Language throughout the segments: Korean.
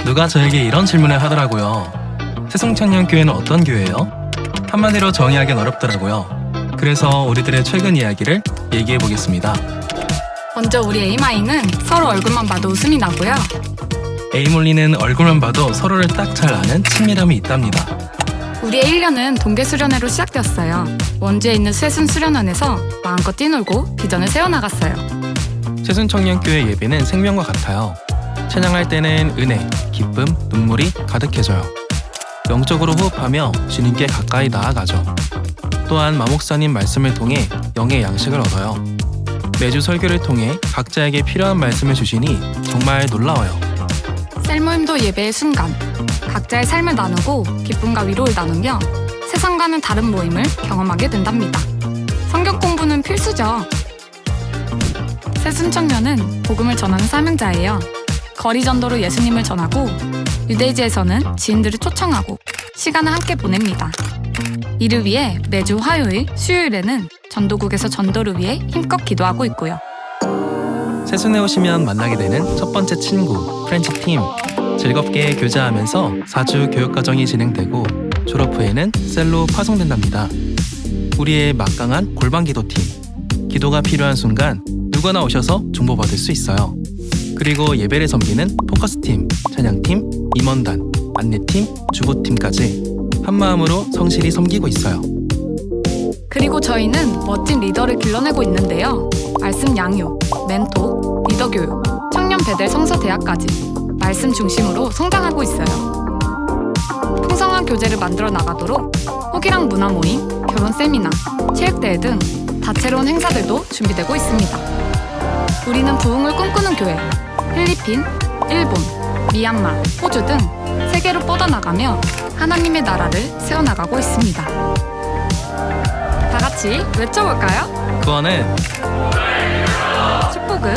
누가 저에게 이런 질문을 하더라고요. 새송청년교회는 어떤 교회예요? 한마디로 정의하기는 어렵더라고요. 그래서 우리들의 최근 이야기를 얘기해 보겠습니다. 먼저 우리 에이마이는 서로 얼굴만 봐도 웃음이 나고요. 에이몰리는 얼굴만 봐도 서로를 딱 잘 아는 친밀함이 있답니다. 우리의 1년은 동계수련회로 시작되었어요. 원주에 있는 쇠순수련원에서 마음껏 뛰놀고 비전을 세워나갔어요. 새순청년교회 예배는 생명과 같아요. 찬양할 때는 은혜, 기쁨, 눈물이 가득해져요. 영적으로 호흡하며 주님께 가까이 나아가죠. 또한 마목사님 말씀을 통해 영의 양식을 얻어요. 매주 설교를 통해 각자에게 필요한 말씀을 주시니 정말 놀라워요. 셀모임도 예배의 순간, 각자의 삶을 나누고 기쁨과 위로를 나누며 세상과는 다른 모임을 경험하게 된답니다. 성경 공부는 필수죠. 새순청년은 복음을 전하는 사명자예요. 거리 전도로 예수님을 전하고 유대지에서는 지인들을 초청하고 시간을 함께 보냅니다. 이를 위해 매주 화요일, 수요일에는 전도국에서 전도를 위해 힘껏 기도하고 있고요. 새순에 오시면 만나게 되는 첫 번째 친구, 프렌치팀. 즐겁게 교제하면서 4주 교육과정이 진행되고 졸업 후에는 셀로 파송된답니다. 우리의 막강한 골방기도팀. 기도가 필요한 순간 누구나 오셔서 정보받을 수 있어요. 그리고 예배를 섬기는 포커스팀, 찬양팀, 임원단, 안내팀, 주보팀까지 한마음으로 성실히 섬기고 있어요. 그리고 저희는 멋진 리더를 길러내고 있는데요. 말씀 양육, 멘토, 리더 교육, 청년 배델 성서 대학까지 말씀 중심으로 성장하고 있어요. 풍성한 교재를 만들어 나가도록 호기랑 문화 모임, 결혼 세미나, 체육대회 등 다채로운 행사들도 준비되고 있습니다. 우리는 부흥을 꿈꾸는 교회, 필리핀, 일본, 미얀마, 호주 등 세계로 뻗어나가며 하나님의 나라를 세워나가고 있습니다. 다 같이 외쳐볼까요? 구원은 축복은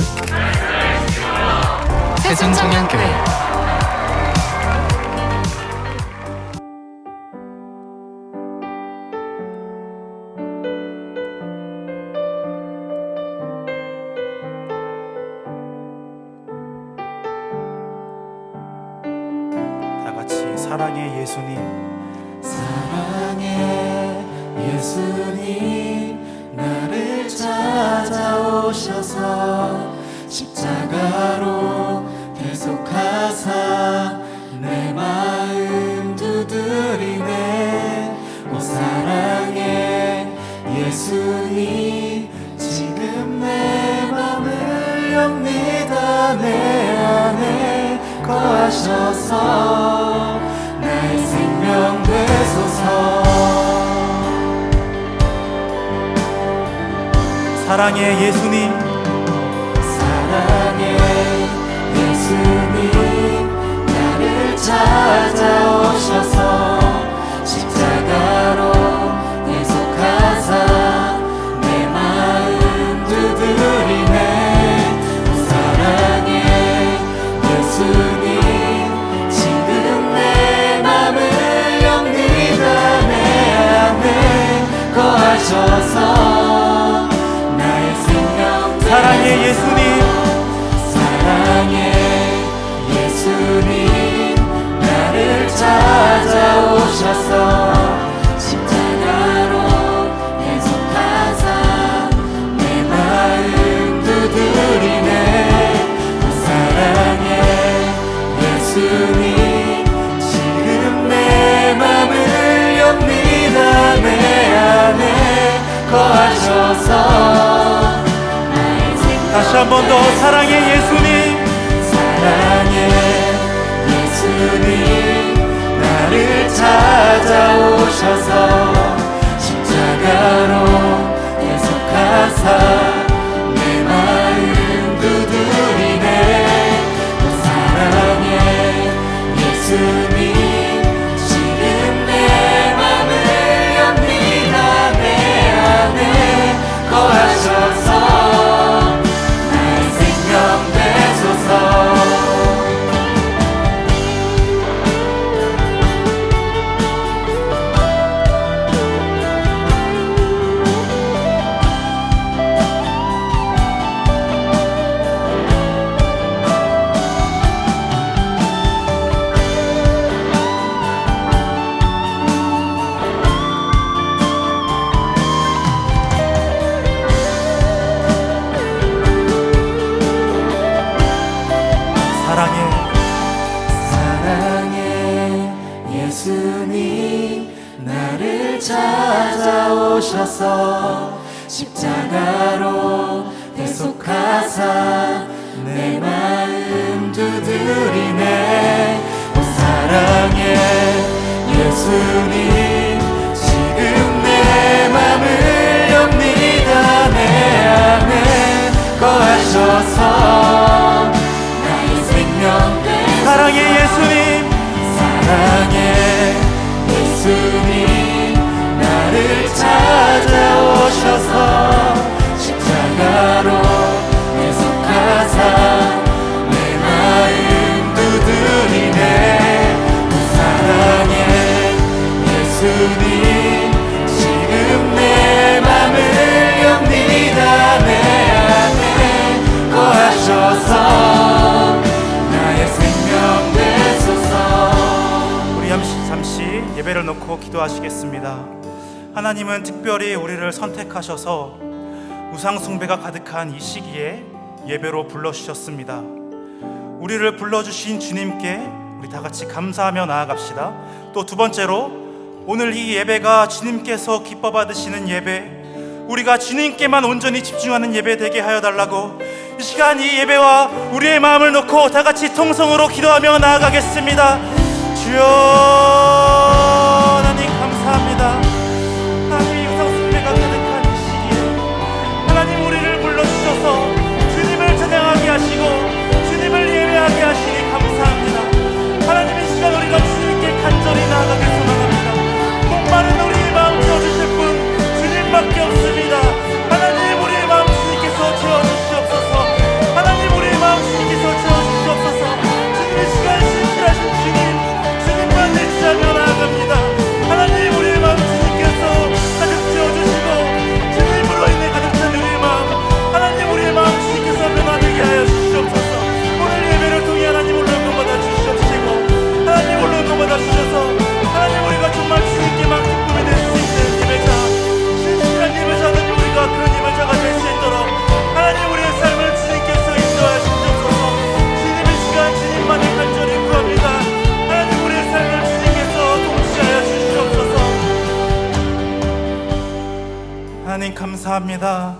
새순청년교회. 다 같이 사랑의 예수님, 사랑의 예수님, 나를 찾아오셔서 십자가로 대속하사 내 마음 두드리네. 오 사랑의 예수님, 지금 내 맘을 엽니다. 내 안에 거하셔서 나의 생명 되소서. 사랑의 예수님, 사랑의 예수님, 나를 찾아오셔서 십자가로 대속하사 내 마음 두드리네. 오 사랑의 예수님, 지금 내 맘을 엽니다. 내 안에 거하셔서 나의 생명 사랑의 예수님, 사랑의 예수님, 나를 찾아오셔서 십자가로 대속하사 내 마음 두드리네. 오 사랑의 예수님, 지금 내 맘을 엽니다. 내 안에 거하셔서 다시 한 번 더 사랑의 예수님, 사랑의 예수님, 나를 찾아오셔서 십자가로 대속하사 내 마음 두드리네. 오 사랑의 예수님, 지금 내 맘을 엽니다. 내 안에 거하셔서 나의 생명 되소서. 사랑해 예수님 나를 찾아오셔서 십자가로 대속하사 내 마음 두드리네. 오 사랑해 예수님 지금 내 맘을 엽니다. 내 안에 거하셔서 나의 생명 되소서. 사랑해 예수님, 사랑해 예수님 나를 찾아오셔서 십자가로 대속하사 내 마음 두드리네. 오 사랑해 예수님 지금 내 맘을 엽니다. 내 안에 거하셔서 나의 생명 되소서. 우리 잠시 예배를 놓고 기도하시겠습니다. 하나님은 특별히 우리를 선택하셔서 우상숭배가 가득한 이 시기에 예배로 불러주셨습니다. 우리를 불러주신 주님께 우리 다 같이 감사하며 나아갑시다. 또 두 번째로 오늘 이 예배가 주님께서 기뻐 받으시는 예배, 우리가 주님께만 온전히 집중하는 예배 되게 하여 달라고 이 시간 이 예배와 우리의 마음을 놓고 다 같이 통성으로 기도하며 나아가겠습니다. 주여 하나님 감사합니다. 하나님 우상숭배가 가득한 이 시기에 하나님 우리를 불러주셔서 주님을 찬양하게 하시고 주님을 예배하게 하시니 감사합니다. 하나님 이 시간 우리가 주님께 간절히 나아가길 소망합니다. 목마른 우리의 마음 채워주실 분 주님밖에 없습니다. 하나님 우리의 마음 주님께서 채워주시옵소서. 하나님 우리의 마음 주님께서 채워주시옵소서. 주님 이 시간 신실하신 주님, 주님만 의지하며 나아갑니다. 하나님 우리의 마음 주님께서 가득 채워주시고 주님으로 인해 가득 찬 우리의 마음, 하나님 우리의 마음 주님께서 변화되게 하여 주시옵소서. 오늘 예배를 통해 하나님 올라온 것마다 주시옵시고 하나님 올라온 것마다 주셔서 하나님 우리가 정말 주님께만 기쁨이 될 수 있는 예배자, 신실한 예배자는 우리가 그런 예배자가 될 수 있도록 하나님 우리의 삶을 주님께서 인도하시옵소서. 주님의 시간 주님만을 간절히 구합니다. 하나님 우리의 삶을 주님께서 통치하여 주시옵소서. 하나님 감사합니다.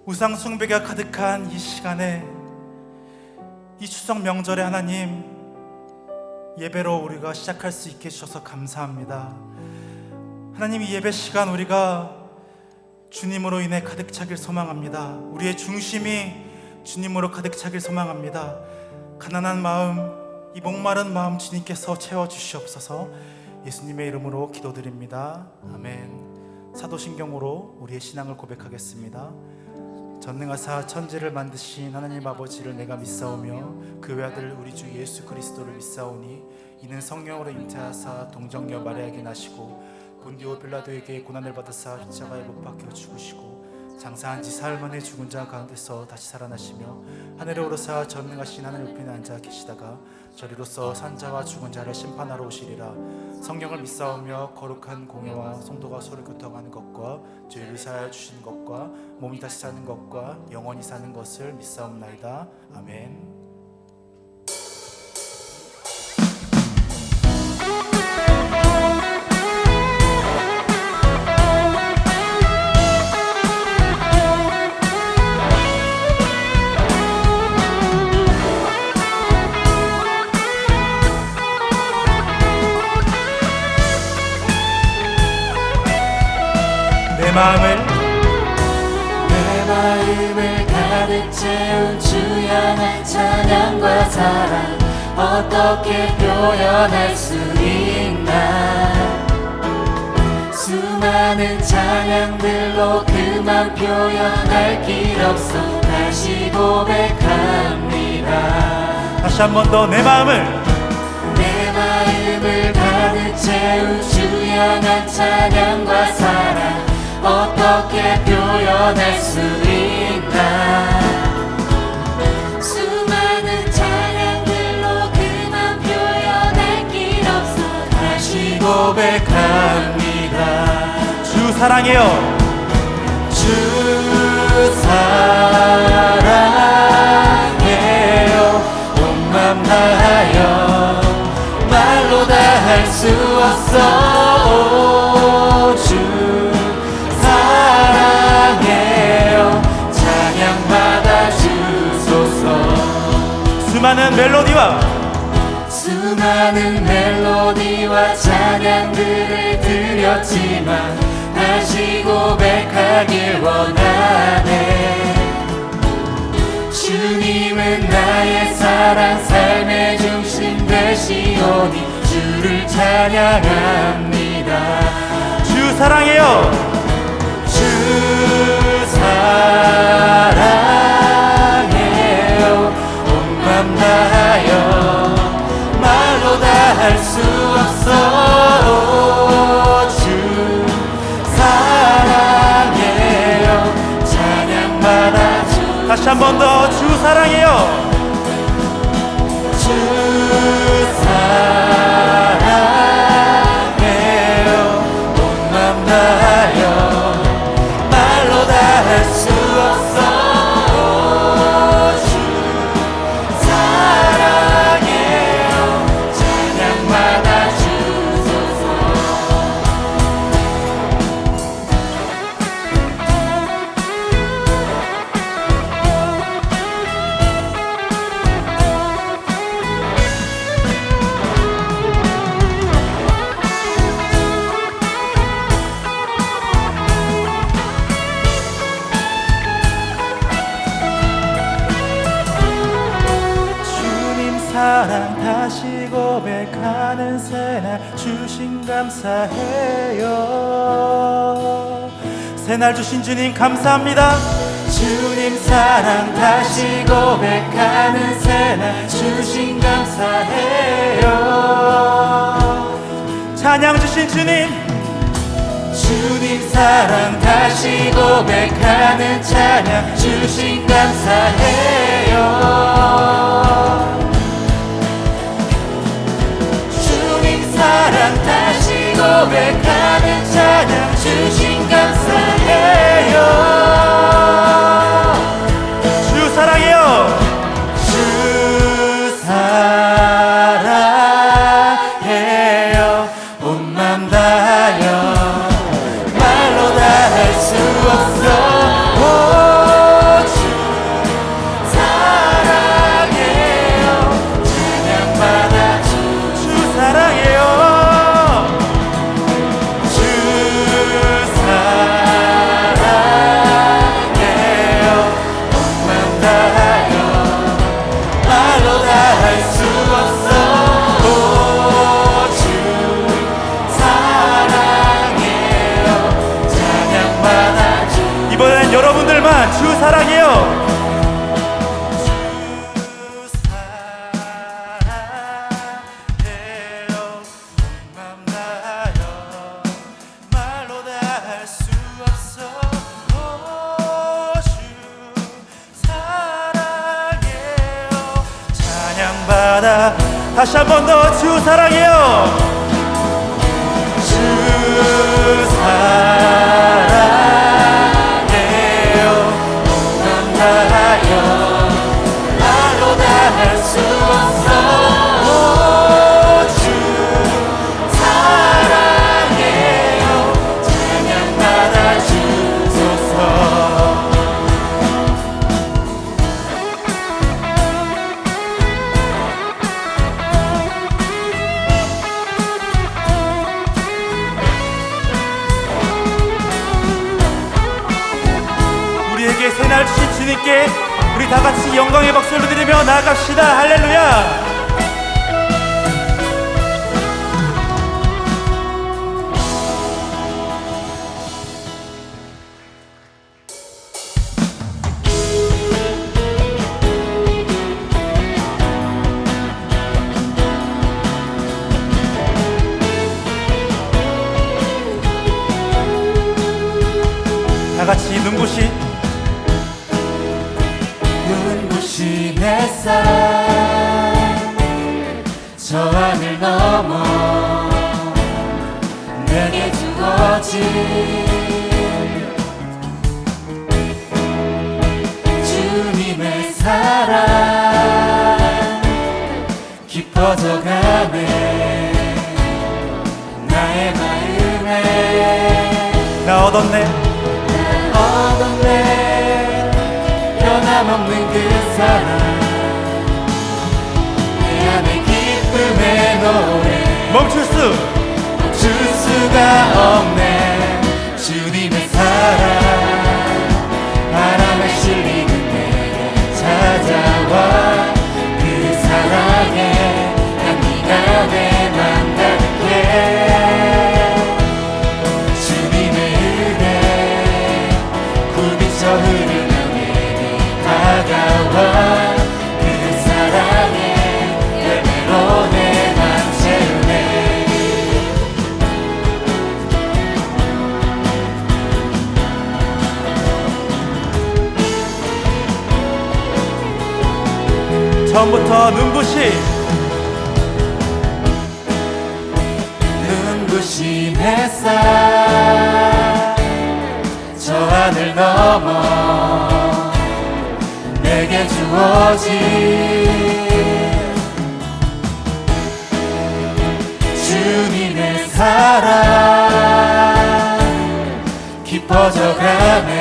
우상 숭배가 가득한 이 시간에 이 추석 명절에 하나님 예배로 우리가 시작할 수 있게 해주셔서 감사합니다. 하나님 이 예배 시간 우리가 주님으로 인해 가득 차길 소망합니다. 우리의 중심이 주님으로 가득 차길 소망합니다. 가난한 마음, 이 목마른 마음 주님께서 채워주시옵소서. 예수님의 이름으로 기도드립니다. 아멘. 사도신경으로 우리의 신앙을 고백하겠습니다. 전능하사 천지를 만드신 하나님 아버지를 내가 믿사오며 그 외아들 우리 주 예수 그리스도를 믿사오니 이는 성령으로 잉태하사 동정녀 마리아에게 나시고 본디오 빌라도에게 고난을 받으사 십자가에 못 박혀 죽으시고 장사한 지 사흘 만에 죽은 자 가운데서 다시 살아나시며 하늘에 오르사 전능하신 하늘 우편에 앉아 계시다가 저리로서 산자와 죽은 자를 심판하러 오시리라. 성령을 믿사오며 거룩한 공예와 성도가 서로 교통하는 것과 죄를 사하여 주신 것과 몸이 다시 사는 것과 영원히 사는 것을 믿사옵나이다. 아멘. 내 마음을 가득 채운 주의 향한 찬양과 사랑 어떻게 표현할 수 있나. 수많은 찬양들로 그만 표현할 길 없어 다시 고백합니다. 다시 한 번 더 내 마음을 가득 채운 주의 향한 찬양과 사랑 어떻게 표현할 수 있나. 수많은 찬양들로 그만 표현할 길 없어 다시 고백합니다. 주 사랑해요. 주 사랑해요. 수 없어. 오, 주 사랑해요. 찬양받아 주소서. 수많은 멜로디와 찬양들을 드렸지만 다시 고백하길 원하네. 주님은 나의 사랑, 삶의 중심 되시오니 주를 찬양합니다. 주 사랑해요. 주 사랑해요. 온 맘 다하여 말로 다 할 수 없어. 주 사랑해요. 찬양받아 주. 다시 한 번 더 주 사랑해요. 주 사랑해요. 온 맘 다하여 말로 다 할 수 없어. 주 사랑해요. 찬양받아 주소서. 주님 사랑 다시 고백하는 새날 주신 감사해요. 새날 주신 주님 감사합니다. 주님 사랑 다시 고백하는 새날 주신 감사해요. 찬양 주신 주님, 주님 사랑 다시 고백하는 찬양 주신 감사해요. 주님 사랑 다시 고백하는 찬양 주신 감사해요. 주 사랑해요. 주 사랑해요. 온 맘 다하여 말로 다 할 수 없어. 오, 주 사랑해요. 찬양받아 주. 주 사랑해요. 주 사랑해요. 온 맘 다하여 말로 다 할 수 없어. 오, 주 사랑해요. 찬양받아 주. 이번엔 여러분들만 주 사랑해요. 주 사랑해요. 온 맘 다하여 말로 다 할 수 없어. 오, 주 사랑해요. 찬양받아 다시 한 번 더 주 사랑해요. 주 사랑해요. 온 맘 다하여 말로 다 할 수 없어. 오, 주 사랑해요. 찬양받아 주소서. 우리에게 새날 주신 주님께 우리 다 같이 영광의 박수를 드리며 나아갑시다. 할렐루야. 다 같이 눈부신 눈부신 햇살 저 하늘 넘어 내게 주어진 주님의 사랑 깊어져 가네. 얻었네 얻었네 변함없는 그 사랑 내 안에 기쁨의 노래 멈출 줄 수가 없네 주님의 사랑 바람에 실리는 내게 찾아와 그 사랑에 향기가 내 맘 가득해 주님의 은혜 굴비쳐 흐르며 내게 다가와 그 사랑에 열매로 내 맘 채우네 처음부터 눈부신 햇살 저 하늘 넘어 내게 주어진 주님의 사랑 깊어져가네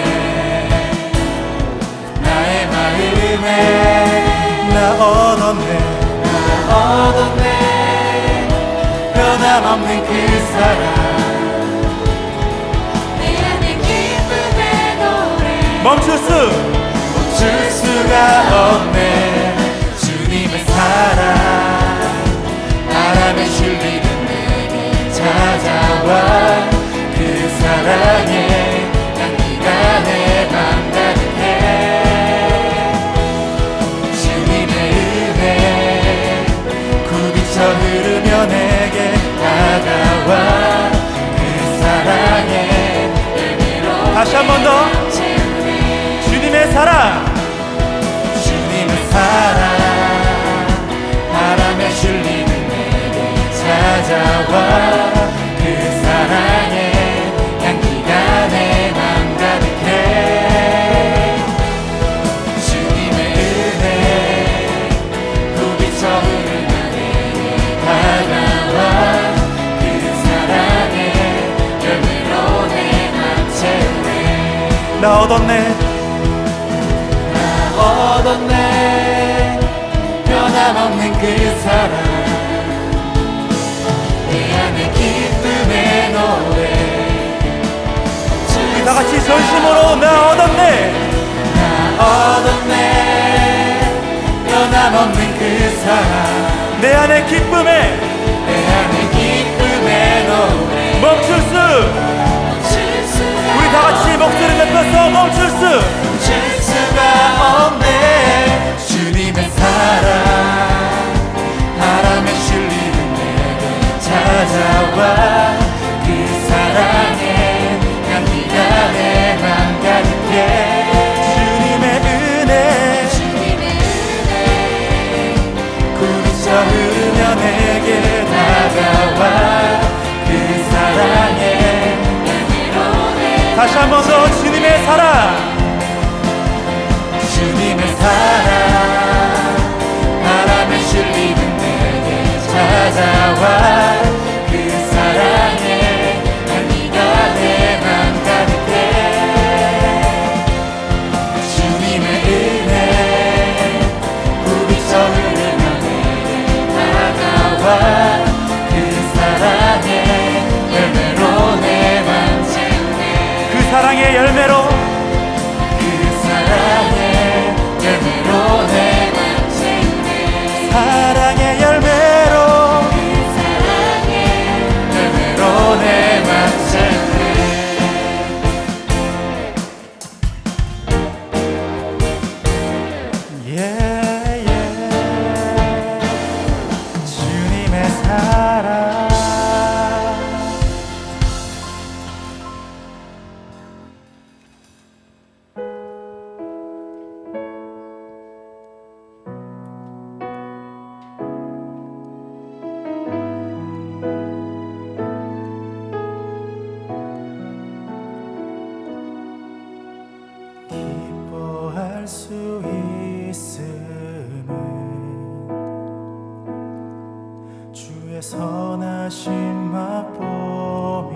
나의 마음에 나 얻었네 변함없는 그 사랑 내 안에 기쁨의 노래 멈출 수가 없네 주님의 사랑 바람에 실리는 내게 찾아와 그 사랑에 향기가 내 맘 가득해 주님의 은혜 굴비쳐 흐르며 내게 다가와 그 사랑에 다시 한 번 더 주님의 사랑 바람에 실리는 내게 찾아와 그 사랑에 향기가 내 맘 가득해 주님의 은혜 굴비쳐 흐르며 내게 다가와 그 사랑에 열매로 내 맘 채우네 나 얻었네 변함없는 그 사랑 내 안에 기쁨의 노래 우리 다같이 전심으로 나 얻었네 변함없는 그 사랑 내 안에 기쁨에 노래 멈출 수 우리 다같이 목소리 높여서 멈출 수가 없네 주님의 사랑 바람에 실리는 내게 찾아와 그 사랑에 향기가 내 맘 가득해 주님의 은혜 굴비쳐 흐르며 내게 다가와 그 사랑에 다시 한 번 더 주님의 사랑 바람에 실리는 내게 찾아와 그 사랑에 향기가 내 맘 가득해 주님의 은혜 굴비쳐 흐르며 내게 다가와 그 사랑에 열매로 내 맘 채우네 그 사랑의 열매로 사랑의 열매로 내 맘 채우네 주님의 사랑 기뻐할 수 있음은 주의 선하신 맛봄이라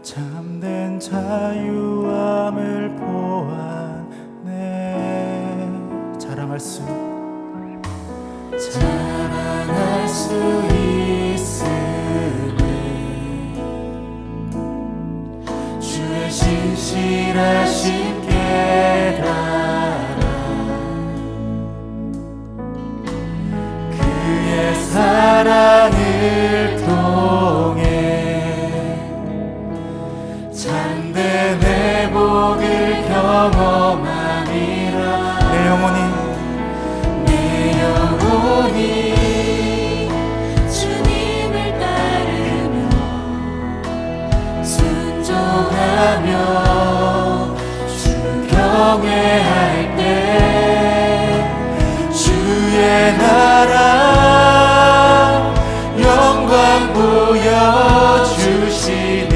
참된 자유함을 보았네. 자랑할 수 있음은 주의 신실하신 깨달아 그의 사랑을 통해 참된 회복을 경험함이라. 내 영혼이 주님을 따르며 순종하며 주 경외할 때 주의 나라 영광 보여주시니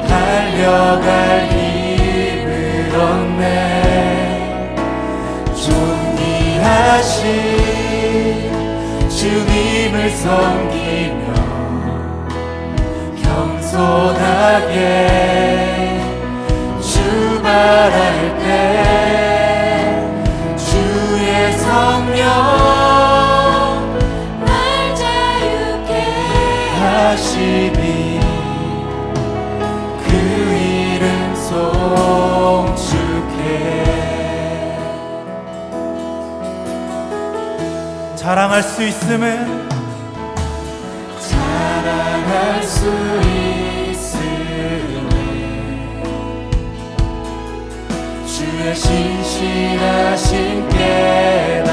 달려갈 힘을 얻네. 존귀하신 주님을 섬기며 겸손하게 주말할 때 주의 성령 날 자유케 하시니 그 이름 송축해. 자랑할 수 있음은 자랑할 수 있음은 주의 신실하신 깨달아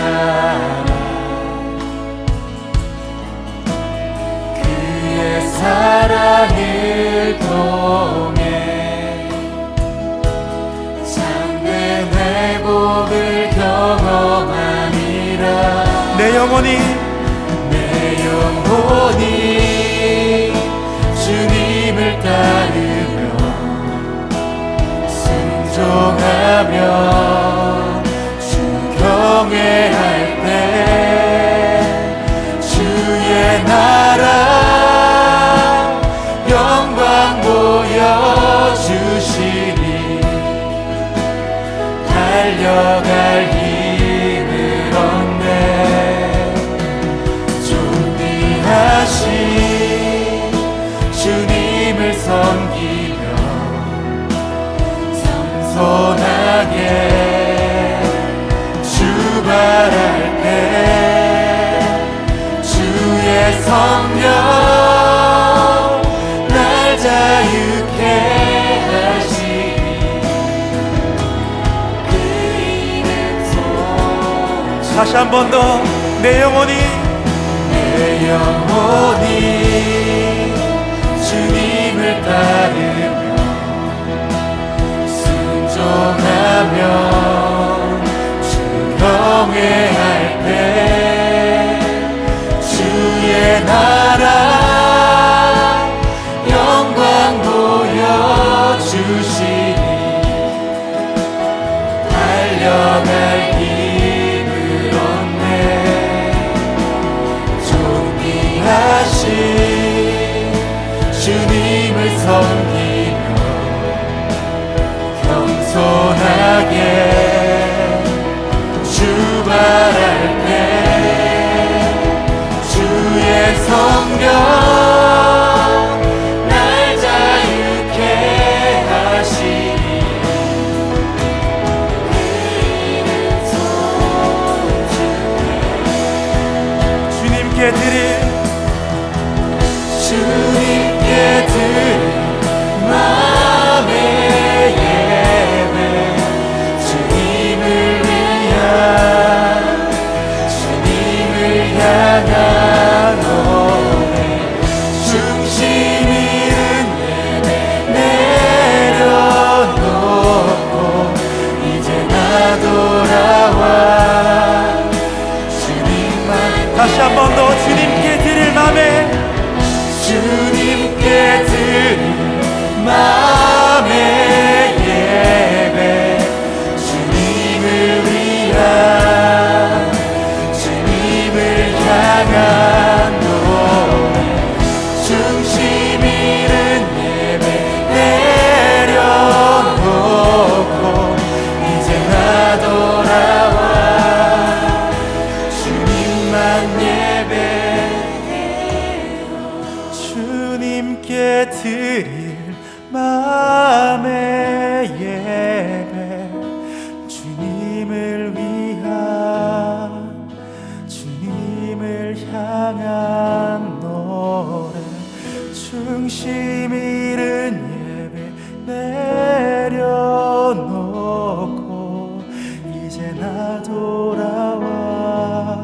그의 사랑을 통해 참된 회복을 경험하니라. 내 영혼이 주님을 따르며 순종하며 주 경외할 때 주의 나라 영광 보여주시니 달려갈 힘을 얻네. 존귀하신 주님을 섬기며 겸손하게 주말할 때 주의 성령 날 자유케 하시니 그 이름 송. 다시 한 번 더 내 영혼이 내 영혼이 주님을 따르며 순종하며 주 경외할 때 주의 나라 영광 보여주시니 달려갈 힘을 얻네. 존귀하신 주님께 드릴 마음의 예배, 주님을 위한, 주님을 향한 노래, 중심 잃은 예배 내려놓고 이제 나 돌아와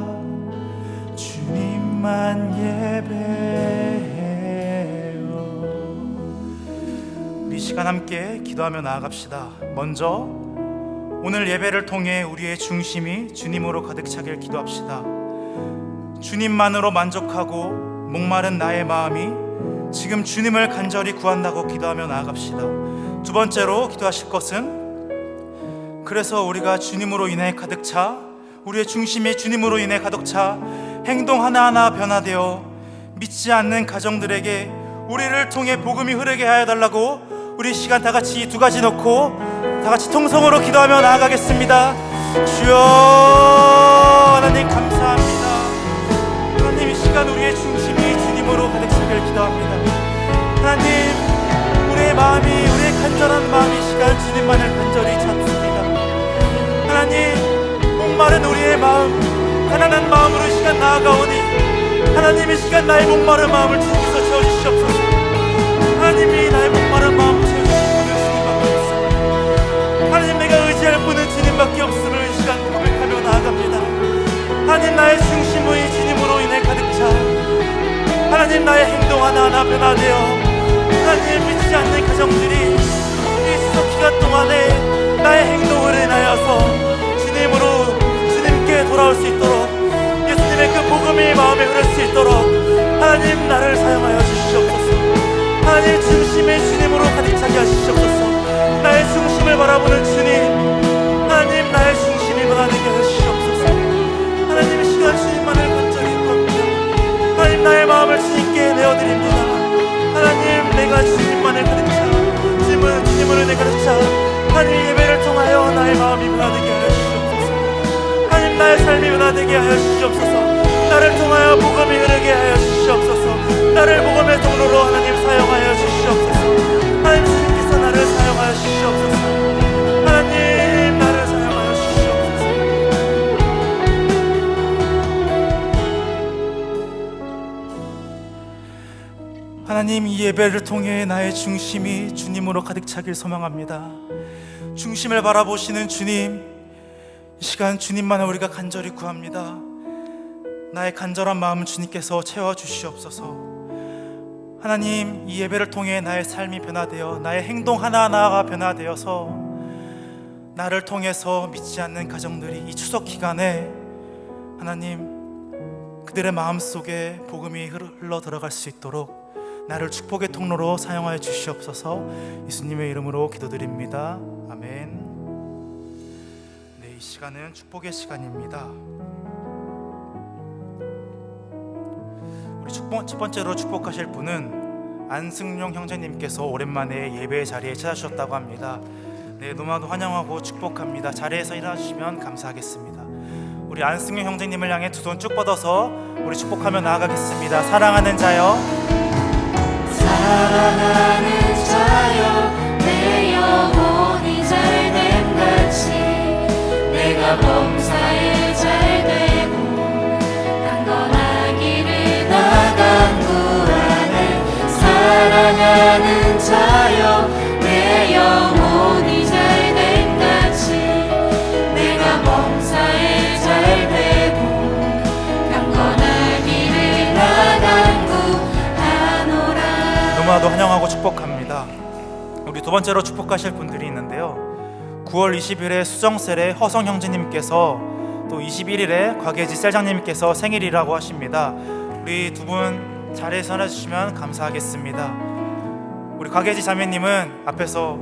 주님만 예배해요. 우리 시간 함께 기도하며 나아갑시다. 먼저 오늘 예배를 통해 우리의 중심이 주님으로 가득 차길 기도합시다. 주님만으로 만족하고 목마른 나의 마음이 지금 주님을 간절히 구한다고 기도하며 나아갑시다. 두 번째로 기도하실 것은, 그래서 우리가 주님으로 인해 가득 차, 우리의 중심이 주님으로 인해 가득 차 행동 하나하나 변화되어 믿지 않는 가정들에게 우리를 통해 복음이 흐르게 하여 달라고 우리 시간 다 같이 이 두 가지 놓고 다 같이 통성으로 기도하며 나아가겠습니다. 주여 하나님 감사합니다. 하나님 이 시간 우리의 중심이 주님으로 가득 차길 기도합니다. 하나님 우리의 마음이, 우리의 간절한 마음이 이 시간 주님만을 간절히 찾습니다. 하나님 목마른 우리의 마음, 가난한 마음으로 이 시간 나아가오니 하나님 이 시간 나의 목마른 마음을 주님께서 채워주시옵소서. 하나님이 나의 목마른 마음을 채워주실 분은 주님밖에 없습니다. 하나님 내가 의지할 분은 주님밖에 없음을 이 시간 고백하며 나아갑니다. 하나님 나의 중심의 주님으로 인해 가득 차, 하나님 나의 행동 하나하나 변화되어 하나님 믿지 않는 가정들이 이 수석 기간 동안에 나의 행동을 인하여서 주님으로, 주님께 돌아올 수 있도록, 예수님의 그 복음이 마음에 흐를 수 있도록 하나님 나를 사용하여 주시옵소서. 하나님 중심의 주님으로 가득 차게 하시옵소서. 나의 중심을 바라보는 주님, 하나님 나의 중심이 변화되게 하시옵소서. 하나님 이 시간 주님만을 간절히 구합니다. 하나님 나의 마음을 주님께 내어드립니다. 하나님 내가 주님만을 가득 차, 주님을 내 가득 차, 하나님 예배를 통하여 나의 마음이 변화되게 하여 주시옵소서. 하나님 나의 삶이 변화되게 하여 주시옵소서. 나를 통하여 복음이 흐르게 하여 주시옵소서. 나를 복음의 통로로 하나님 사용하여 주시옵소서. 하나님 주님께서 나를 사용하여 주시옵소서. 하나님 나를 사용하여 주시옵소서. 하나님 이 예배를 통해 나의 중심이 주님으로 가득 차길 소망합니다. 중심을 바라보시는 주님, 이 시간 주님만을 우리가 간절히 구합니다. 나의 간절한 마음은 주님께서 채워주시옵소서. 하나님 이 예배를 통해 나의 삶이 변화되어 나의 행동 하나하나가 변화되어서 나를 통해서 믿지 않는 가정들이 이 추석 기간에 하나님 그들의 마음속에 복음이 흘러 들어갈 수 있도록 나를 축복의 통로로 사용하여 주시옵소서. 예수님의 이름으로 기도드립니다. 아멘. 네, 이 시간은 축복의 시간입니다. 우리 첫 번째로 축복하실 분은 안승용 형제님께서 오랜만에 예배 자리에 찾아주셨다고 합니다. 네, 너무나도 환영하고 축복합니다. 자리에서 일어나주시면 감사하겠습니다. 우리 안승용 형제님을 향해 두 손 쭉 뻗어서 우리 축복하며 나아가겠습니다. 사랑하는 자여, 사랑하는 자여, 내 영혼이 잘됨같이 내가 범사에 잘되고 강건하기를 나간구하네. 사랑하는 자여, 내 영혼이 잘됨같이 내가 범사에 잘되고 강건하기를 나간구하노라. 너무나도 환영하고 축복합니다. 우리 두 번째로 축복하실 분들이 있는데요. 9월 20일에 수정셀의 허성 형제님께서 또 21일에 곽예지 셀장님께서 생일이라고 하십니다. 우리 두 분 자리에서 하나주시면 감사하겠습니다. 우리 곽예지 자매님은 앞에서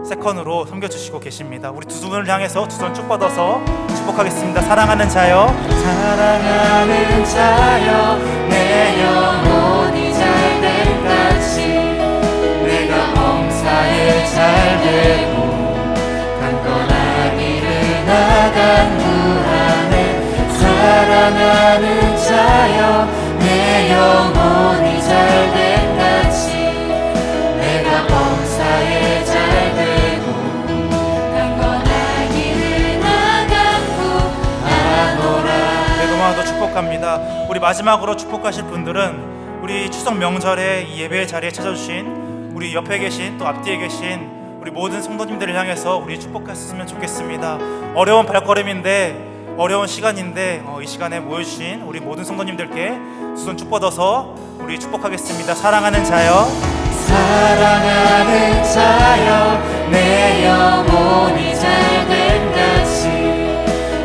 세컨으로 섬겨주시고 계십니다. 우리 두 분을 향해서 두 손 쭉 뻗어서 축복하겠습니다. 사랑하는 자여, 사랑하는 자여, 내 영혼이 잘됨같이 내가 범사에 잘되고 강건하기를 나간구하네. 사랑하는 자여, 내 영혼이 잘됨같이 우리 마지막으로 축복하실 분들은 우리 추석 명절에 이 예배 자리에 찾아주신 우리 옆에 계신 또 앞뒤에 계신 우리 모든 성도님들을 향해서 우리 축복했으면 좋겠습니다. 어려운 발걸음인데 어려운 시간인데 이 시간에 모여주신 우리 모든 성도님들께 두 손 쭉 뻗어서 우리 축복하겠습니다. 사랑하는 자여, 사랑하는 자여, 내 영혼이 잘됨 같이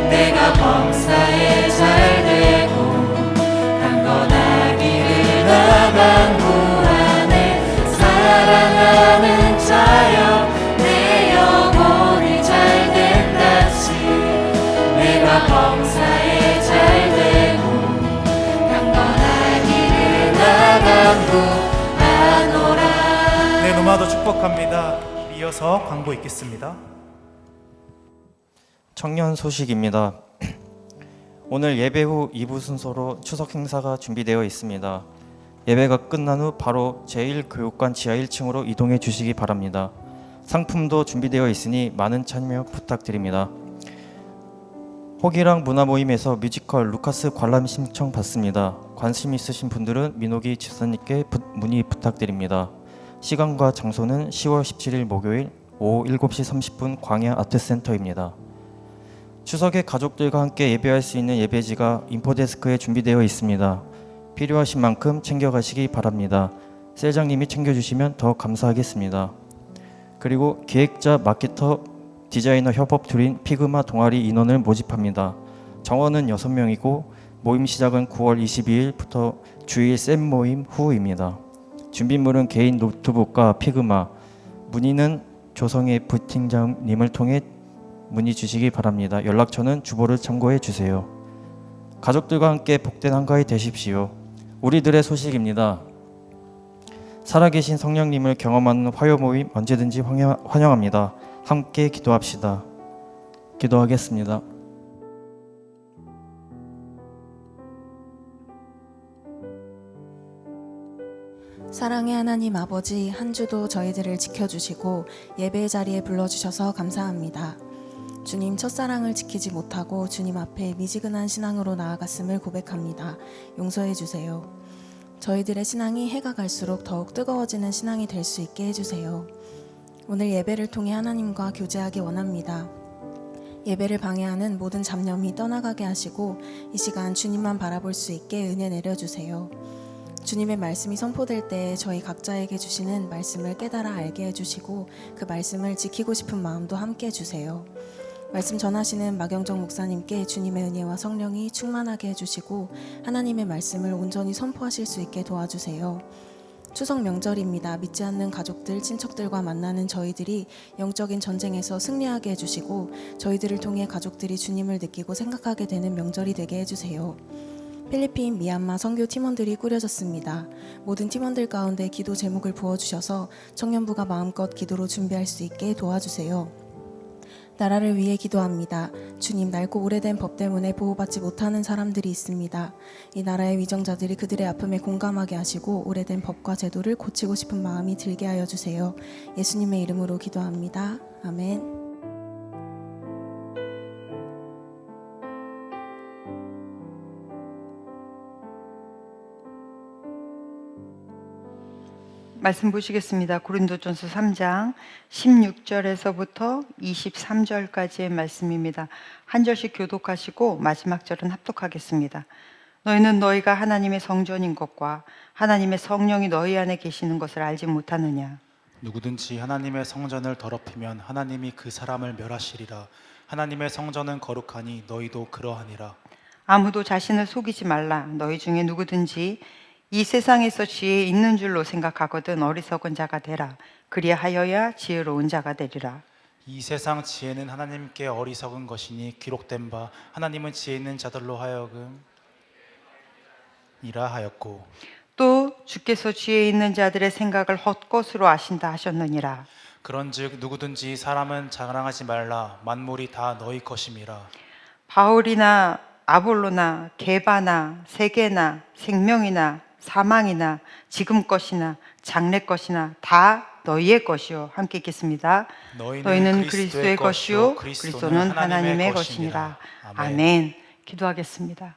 내가 범사에 잘되고 강건하기를 나만 구하네. 사랑하는 자여, 내 영혼이 잘됨 같이 내가 범사에 잘되고 강건하기를 나만 구하노라. 네, 노마도 축복합니다. 이어서 광고 있겠습니다. 청년 소식입니다. 오늘 예배 후 2부 순서로 추석 행사가 준비되어 있습니다. 예배가 끝난 후 바로 제1교육관 지하 1층으로 이동해 주시기 바랍니다. 상품도 준비되어 있으니 많은 참여 부탁드립니다. 호기랑 문화모임에서 뮤지컬 루카스 관람 신청 받습니다. 관심 있으신 분들은 민호기 집사님께 문의 부탁드립니다. 시간과 장소는 10월 17일 목요일 오후 7시 30분 광야 아트센터입니다. 추석에 가족들과 함께 예배할 수 있는 예배지가 인포데스크에 준비되어 있습니다. 필요하신 만큼 챙겨가시기 바랍니다. 셀장님이 챙겨주시면 더 감사하겠습니다. 그리고 기획자, 마케터, 디자이너 협업 둘인 피그마 동아리 인원을 모집합니다. 정원은 6명이고 모임 시작은 9월 22일부터 주일 샘 모임 후입니다. 준비물은 개인 노트북과 피그마, 문의는 조성의 부팀장님을 통해 문의 주시기 바랍니다. 연락처는 주보를 참고해 주세요. 가족들과 함께 복된 한가위 되십시오. 우리들의 소식입니다. 살아계신 성령님을 경험하는 화요 모임 언제든지 환영합니다. 함께 기도합시다. 기도하겠습니다. 사랑의 하나님 아버지, 한 주도 저희들을 지켜주시고 예배의 자리에 불러주셔서 감사합니다. 주님, 첫사랑을 지키지 못하고 주님 앞에 미지근한 신앙으로 나아갔음을 고백합니다. 용서해 주세요. 저희들의 신앙이 해가 갈수록 더욱 뜨거워지는 신앙이 될 수 있게 해주세요. 오늘 예배를 통해 하나님과 교제하기 원합니다. 예배를 방해하는 모든 잡념이 떠나가게 하시고 이 시간 주님만 바라볼 수 있게 은혜 내려주세요. 주님의 말씀이 선포될 때 저희 각자에게 주시는 말씀을 깨달아 알게 해주시고 그 말씀을 지키고 싶은 마음도 함께 해주세요. 말씀 전하시는 마경정 목사님께 주님의 은혜와 성령이 충만하게 해주시고 하나님의 말씀을 온전히 선포하실 수 있게 도와주세요. 추석 명절입니다. 믿지 않는 가족들, 친척들과 만나는 저희들이 영적인 전쟁에서 승리하게 해주시고 저희들을 통해 가족들이 주님을 느끼고 생각하게 되는 명절이 되게 해주세요. 필리핀, 미얀마 선교 팀원들이 꾸려졌습니다. 모든 팀원들 가운데 기도 제목을 부어주셔서 청년부가 마음껏 기도로 준비할 수 있게 도와주세요. 나라를 위해 기도합니다. 주님, 낡고 오래된 법 때문에 보호받지 못하는 사람들이 있습니다. 이 나라의 위정자들이 그들의 아픔에 공감하게 하시고 오래된 법과 제도를 고치고 싶은 마음이 들게 하여 주세요. 예수님의 이름으로 기도합니다. 아멘. 말씀 보시겠습니다. 고린도전서 3장 16절에서부터 23절까지의 말씀입니다. 한 절씩 교독하시고 마지막 절은 합독하겠습니다. 너희는 너희가 하나님의 성전인 것과 하나님의 성령이 너희 안에 계시는 것을 알지 못하느냐? 누구든지 하나님의 성전을 더럽히면 하나님이 그 사람을 멸하시리라. 하나님의 성전은 거룩하니 너희도 그러하니라. 아무도 자신을 속이지 말라. 너희 중에 누구든지 이 세상에서 지혜 있는 줄로 생각하거든 어리석은 자가 되라. 그리하여야 지혜로운 자가 되리라. 이 세상 지혜는 하나님께 어리석은 것이니 기록된 바 하나님은 지혜 있는 자들로 하여금 이라 하였고 또 주께서 지혜 있는 자들의 생각을 헛것으로 아신다 하셨느니라. 그런즉 누구든지 사람은 자랑하지 말라. 만물이 다 너희 것임이라. 바울이나 아볼로나 게바나 세계나 생명이나 사망이나 지금 것이나 장래 것이나 다 너희의 것이요. 함께 읽겠습니다. 너희는 그리스도의 것이요 그리스도는 하나님의 것이니라. 아멘. 기도하겠습니다.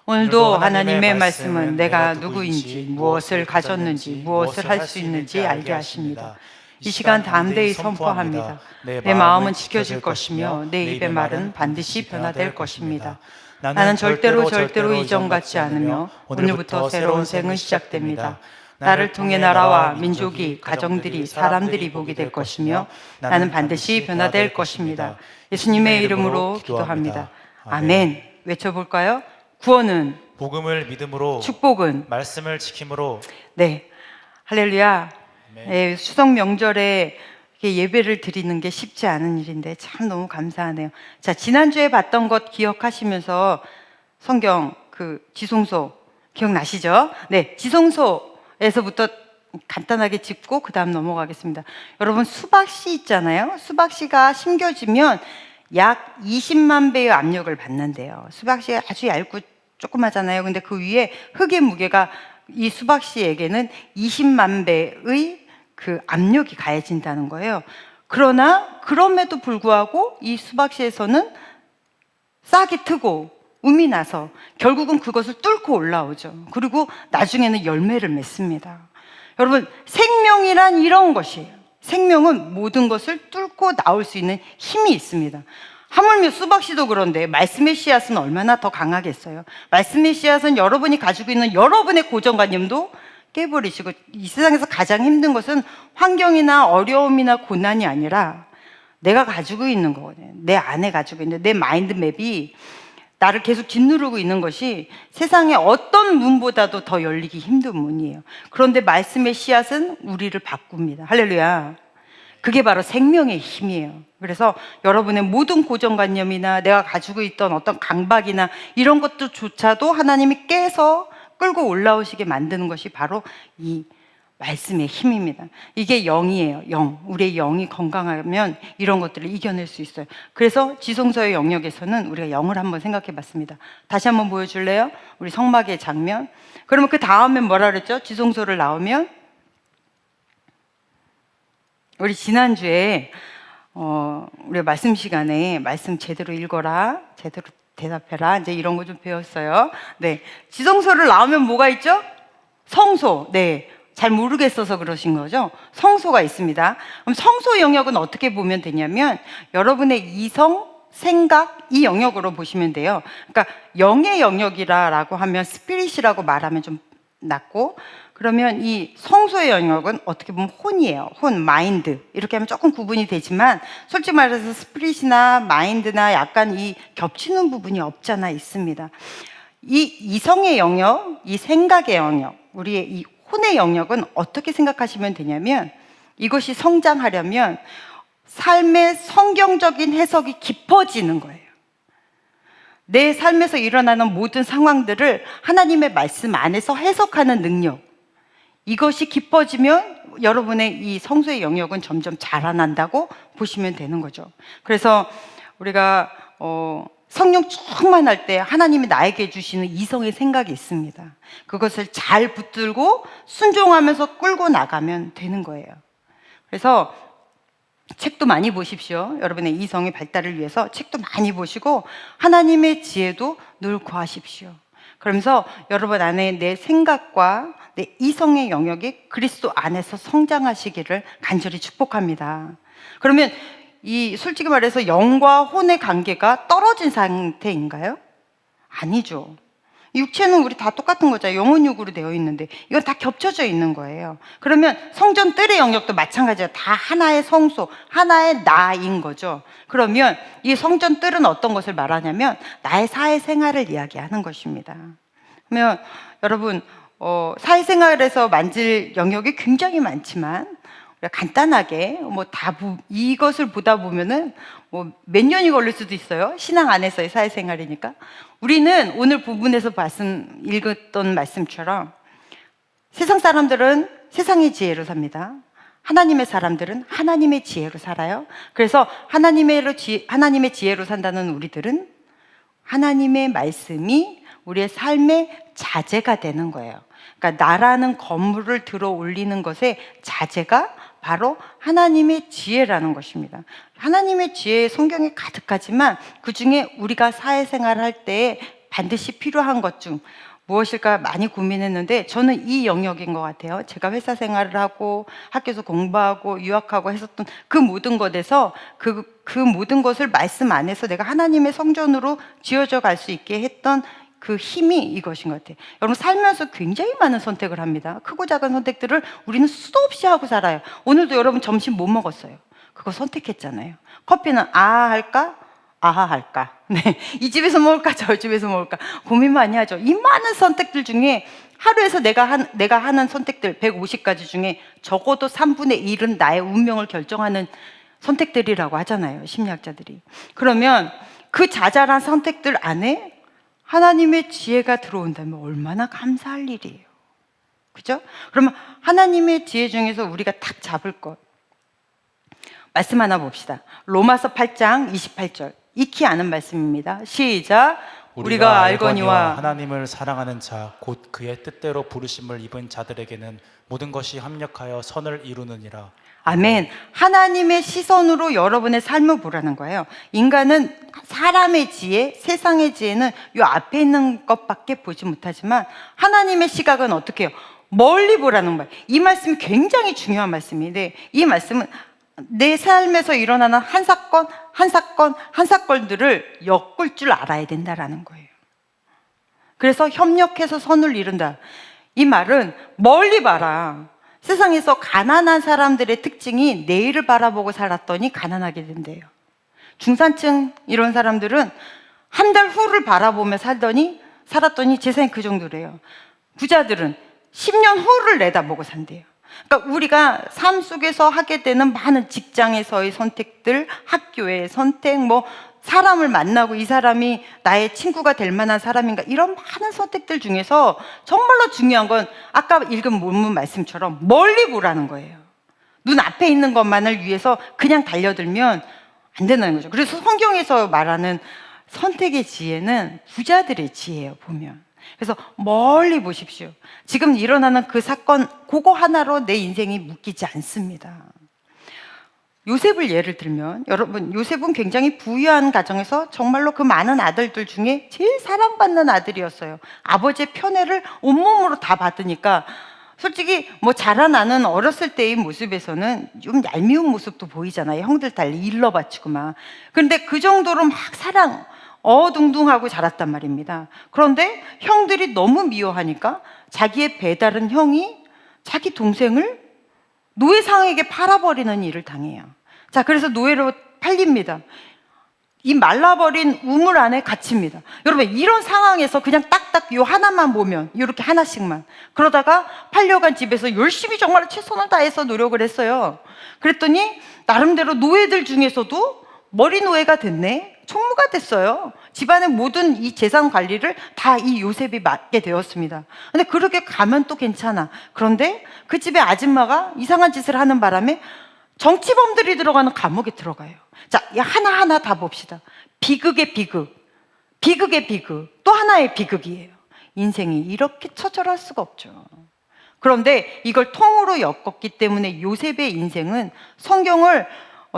오늘도 하나님의 말씀은 내가 누구인지, 무엇을 가졌는지, 무엇을 할 수 있는지 알게 하십니다. 이 시간 담대히 선포합니다. 내 마음은 지켜질 것이며 내 입의 말은 반드시 변화될 것입니다. 나는 절대로 이전 같지 않으며 오늘부터 새로운 생은 시작됩니다. 나를 통해 나라와 민족이, 가정들이, 사람들이 보게 될 것이며 나는 반드시 변화될 것입니다. 예수님의 이름으로 기도합니다. 아멘. 외쳐볼까요? 구원은, 복음을 믿음으로, 축복은, 말씀을 지킴으로. 네, 할렐루야. 네, 추석 명절에 이렇게 예배를 드리는 게 쉽지 않은 일인데 참 너무 감사하네요. 자, 지난주에 봤던 것 기억하시면서 성경 그 지성소 기억나시죠? 네, 지성소에서부터 간단하게 짚고 그 다음 넘어가겠습니다. 여러분, 수박씨 있잖아요. 수박씨가 심겨지면 약 20만 배의 압력을 받는데요. 수박씨가 아주 얇고 조그마잖아요. 근데 그 위에 흙의 무게가 이 수박씨에게는 20만 배의 그 압력이 가해진다는 거예요. 그러나 그럼에도 불구하고 이 수박씨에서는 싹이 트고 um이 나서 결국은 그것을 뚫고 올라오죠. 그리고 나중에는 열매를 맺습니다. 여러분, 생명이란 이런 것이에요. 생명은 모든 것을 뚫고 나올 수 있는 힘이 있습니다. 하물며 수박씨도 그런데 말씀의 씨앗은 얼마나 더 강하겠어요. 말씀의 씨앗은 여러분이 가지고 있는 여러분의 고정관념도 깨버리시고, 이 세상에서 가장 힘든 것은 환경이나 어려움이나 고난이 아니라 내가 가지고 있는 거거든요. 내 안에 가지고 있는 내 마인드맵이 나를 계속 짓누르고 있는 것이 세상의 어떤 문보다도 더 열리기 힘든 문이에요. 그런데 말씀의 씨앗은 우리를 바꿉니다. 할렐루야. 그게 바로 생명의 힘이에요. 그래서 여러분의 모든 고정관념이나 내가 가지고 있던 어떤 강박이나 이런 것들조차도 하나님이 깨서 끌고 올라오시게 만드는 것이 바로 이 말씀의 힘입니다. 이게 영이에요. 영. 우리의 영이 건강하면 이런 것들을 이겨낼 수 있어요. 그래서 지성소의 영역에서는 우리가 영을 한번 생각해 봤습니다. 다시 한번 보여줄래요? 우리 성막의 장면. 그러면 그 다음엔 뭐라 그랬죠? 지성소를 나오면 우리 지난주에 우리 말씀 시간에 말씀 제대로 읽어라, 제대로 대답해라, 이제 이런 거 좀 배웠어요. 네, 지성소를 나오면 뭐가 있죠? 성소. 네, 잘 모르겠어서 그러신 거죠? 성소가 있습니다. 그럼 성소 영역은 어떻게 보면 되냐면 여러분의 이성, 생각, 이 영역으로 보시면 돼요. 그러니까 영의 영역이라고 하면 스피릿이라고 말하면 좀 낫고, 그러면 이 성소의 영역은 어떻게 보면 혼이에요. 혼, 마인드. 이렇게 하면 조금 구분이 되지만 솔직히 말해서 스피릿이나 마인드나 약간 이 겹치는 부분이 없잖아 있습니다. 이 이성의 영역, 이 생각의 영역, 우리의 이 혼의 영역은 어떻게 생각하시면 되냐면 이것이 성장하려면 삶의 성경적인 해석이 깊어지는 거예요. 내 삶에서 일어나는 모든 상황들을 하나님의 말씀 안에서 해석하는 능력, 이것이 깊어지면 여러분의 이 성소의 영역은 점점 자라난다고 보시면 되는 거죠. 그래서 우리가 성령 충만할 때 하나님이 나에게 주시는 이성의 생각이 있습니다. 그것을 잘 붙들고 순종하면서 끌고 나가면 되는 거예요. 그래서 책도 많이 보십시오. 여러분의 이성의 발달을 위해서 책도 많이 보시고 하나님의 지혜도 늘 구하십시오. 그러면서 여러분 안에 내 생각과 내 이성의 영역이 그리스도 안에서 성장하시기를 간절히 축복합니다. 그러면 이 솔직히 말해서 영과 혼의 관계가 떨어진 상태인가요? 아니죠. 육체는 우리 다 똑같은 거잖아요. 영혼 육으로 되어 있는데 이건 다 겹쳐져 있는 거예요. 그러면 성전 뜰의 영역도 마찬가지예요. 다 하나의 성소, 하나의 나인 거죠. 그러면 이 성전 뜰은 어떤 것을 말하냐면 나의 사회생활을 이야기하는 것입니다. 그러면 여러분 사회생활에서 만질 영역이 굉장히 많지만 우리가 간단하게 이것을 보다 보면은 몇 년이 걸릴 수도 있어요. 신앙 안에서의 사회생활이니까. 우리는 오늘 부분에서 읽었던 말씀처럼 세상 사람들은 세상의 지혜로 삽니다. 하나님의 사람들은 하나님의 지혜로 살아요. 그래서 하나님의 지혜로 산다는 우리들은 하나님의 말씀이 우리의 삶의 자재가 되는 거예요. 그러니까 나라는 건물을 들어 올리는 것의 자재가 바로 하나님의 지혜라는 것입니다. 하나님의 지혜 성경에 가득하지만 그 중에 우리가 사회생활을 할 때 반드시 필요한 것 중 무엇일까 많이 고민했는데 저는 이 영역인 것 같아요. 제가 회사 생활을 하고 학교에서 공부하고 유학하고 했었던 그 모든 것에서 그 모든 것을 말씀 안에서 내가 하나님의 성전으로 지어져 갈 수 있게 했던 그 힘이 이것인 것 같아요. 여러분 살면서 굉장히 많은 선택을 합니다. 크고 작은 선택들을 우리는 수도 없이 하고 살아요. 오늘도 여러분 점심 뭐 먹었어요? 그거 선택했잖아요. 커피는 할까? 아하 할까? 네. 이 집에서 먹을까? 저 집에서 먹을까? 고민 많이 하죠. 이 많은 선택들 중에 하루에서 내가 하는 선택들 150가지 중에 적어도 3분의 1은 나의 운명을 결정하는 선택들이라고 하잖아요. 심리학자들이. 그러면 그 자잘한 선택들 안에 하나님의 지혜가 들어온다면 얼마나 감사할 일이에요. 그죠? 그러면 하나님의 지혜 중에서 우리가 딱 잡을 것 말씀 하나 봅시다. 로마서 8장 28절. 익히 아는 말씀입니다. 시작. 우리가 알거니와 하나님을 사랑하는 자 곧 그의 뜻대로 부르심을 입은 자들에게는 모든 것이 합력하여 선을 이루느니라. 아멘. 하나님의 시선으로 여러분의 삶을 보라는 거예요. 인간은 사람의 지혜, 세상의 지혜는 이 앞에 있는 것밖에 보지 못하지만 하나님의 시각은 어떻게 해요? 멀리 보라는 거예요. 이 말씀이 굉장히 중요한 말씀인데 이 말씀은 내 삶에서 일어나는 한 사건들을 엮을 줄 알아야 된다라는 거예요. 그래서 협력해서 선을 이룬다. 이 말은 멀리 봐라. 세상에서 가난한 사람들의 특징이 내일을 바라보고 살았더니 가난하게 된대요. 중산층 이런 사람들은 한 달 후를 바라보며 살았더니 재산이 그 정도래요. 부자들은 10년 후를 내다보고 산대요. 그러니까 우리가 삶 속에서 하게 되는 많은 직장에서의 선택들, 학교의 선택, 사람을 만나고 이 사람이 나의 친구가 될 만한 사람인가 이런 많은 선택들 중에서 정말로 중요한 건 아까 읽은 본문 말씀처럼 멀리 보라는 거예요. 눈 앞에 있는 것만을 위해서 그냥 달려들면 안 된다는 거죠. 그래서 성경에서 말하는 선택의 지혜는 부자들의 지혜예요, 보면. 그래서 멀리 보십시오. 지금 일어나는 그 사건 그거 하나로 내 인생이 묶이지 않습니다. 요셉을 예를 들면 여러분 요셉은 굉장히 부유한 가정에서 정말로 그 많은 아들들 중에 제일 사랑받는 아들이었어요. 아버지의 편애를 온몸으로 다 받으니까 솔직히 자라나는 어렸을 때의 모습에서는 좀 얄미운 모습도 보이잖아요. 형들 달리 일러 바치고 막. 그런데 그 정도로 막 사랑 어둥둥하고 자랐단 말입니다. 그런데 형들이 너무 미워하니까 자기의 배다른 형이 자기 동생을 노예상에게 팔아버리는 일을 당해요. 자, 그래서 노예로 팔립니다. 이 말라버린 우물 안에 갇힙니다. 여러분 이런 상황에서 그냥 딱딱 요 하나만 보면 이렇게 하나씩만 그러다가 팔려간 집에서 열심히 정말 최선을 다해서 노력을 했어요. 그랬더니 나름대로 노예들 중에서도 머리 노예가 됐네. 총무가 됐어요. 집안의 모든 이 재산 관리를 다 이 요셉이 맡게 되었습니다. 근데 그렇게 가면 또 괜찮아. 그런데 그 집의 아줌마가 이상한 짓을 하는 바람에 정치범들이 들어가는 감옥에 들어가요. 자, 하나하나 다 봅시다. 비극의 비극, 비극의 비극, 또 하나의 비극이에요. 인생이 이렇게 처절할 수가 없죠. 그런데 이걸 통으로 엮었기 때문에 요셉의 인생은 성경을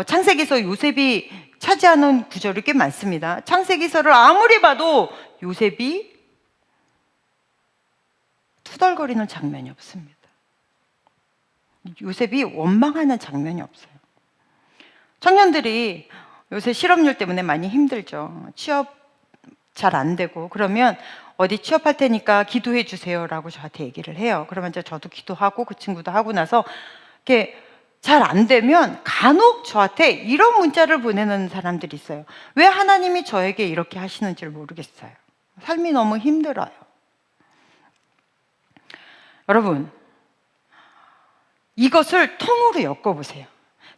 창세기서 요셉이 차지하는 구절이 꽤 많습니다. 창세기서를 아무리 봐도 요셉이 투덜거리는 장면이 없습니다. 요셉이 원망하는 장면이 없어요. 청년들이 요새 실업률 때문에 많이 힘들죠. 취업 잘 안 되고 그러면 어디 취업할 테니까 기도해 주세요라고 저한테 얘기를 해요. 그러면 이제 저도 기도하고 그 친구도 하고 나서 이렇게 잘 안 되면 간혹 저한테 이런 문자를 보내는 사람들이 있어요. 왜 하나님이 저에게 이렇게 하시는지를 모르겠어요. 삶이 너무 힘들어요. 여러분, 이것을 통으로 엮어보세요.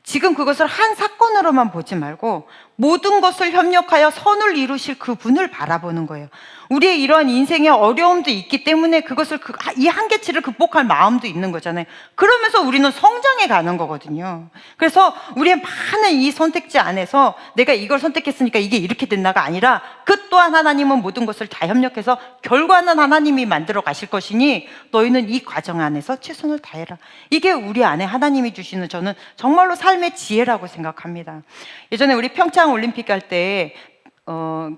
지금 그것을 한 사건으로만 보지 말고 모든 것을 협력하여 선을 이루실 그 분을 바라보는 거예요. 우리의 이러한 인생의 어려움도 있기 때문에 그것을 이 한계치를 극복할 마음도 있는 거잖아요. 그러면서 우리는 성장해 가는 거거든요. 그래서 우리의 많은 이 선택지 안에서 내가 이걸 선택했으니까 이게 이렇게 됐나가 아니라 그 또한 하나님은 모든 것을 다 협력해서 결과는 하나님이 만들어 가실 것이니 너희는 이 과정 안에서 최선을 다해라. 이게 우리 안에 하나님이 주시는 저는 정말로 삶의 지혜라고 생각합니다. 예전에 우리 평창 올림픽 할 때